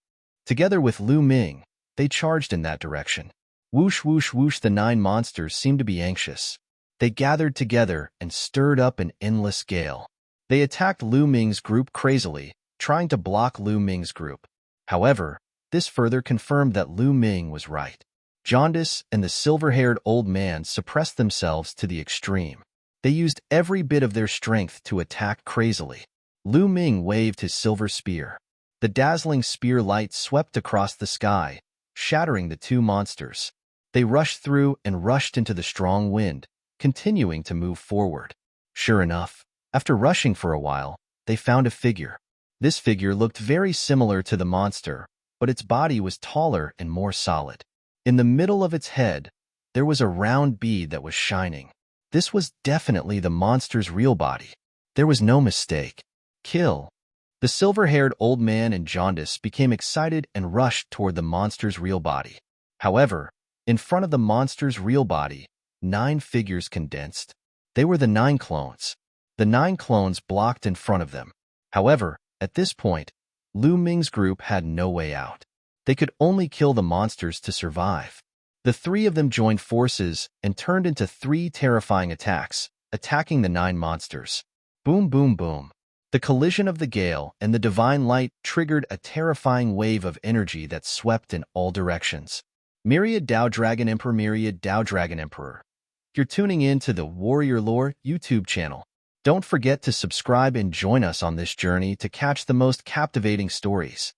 Together with Lu Ming, they charged in that direction. Whoosh, whoosh, whoosh, the 9 monsters seemed to be anxious. They gathered together and stirred up an endless gale. They attacked Lu Ming's group crazily, trying to block Lu Ming's group. However, this further confirmed that Lu Ming was right. Jaundice and the silver-haired old man suppressed themselves to the extreme. They used every bit of their strength to attack crazily. Lu Ming waved his silver spear. The dazzling spear light swept across the sky, shattering the 2 monsters. They rushed through and rushed into the strong wind, continuing to move forward. Sure enough, after rushing for a while, they found a figure. This figure looked very similar to the monster, but its body was taller and more solid. In the middle of its head, there was a round bead that was shining. This was definitely the monster's real body. There was no mistake. Kill. The silver-haired old man and Jaundice became excited and rushed toward the monster's real body. However, in front of the monster's real body, 9 figures condensed. They were the 9 clones. The 9 clones blocked in front of them. However, at this point, Lu Ming's group had no way out. They could only kill the monsters to survive. The 3 of them joined forces and turned into 3 terrifying attacks, attacking the 9 monsters. Boom, boom, boom. The collision of the gale and the divine light triggered a terrifying wave of energy that swept in all directions. Myriad Dao Dragon Emperor, Myriad Dao Dragon Emperor. You're tuning in to the Warrior Lore YouTube channel. Don't forget to subscribe and join us on this journey to catch the most captivating stories.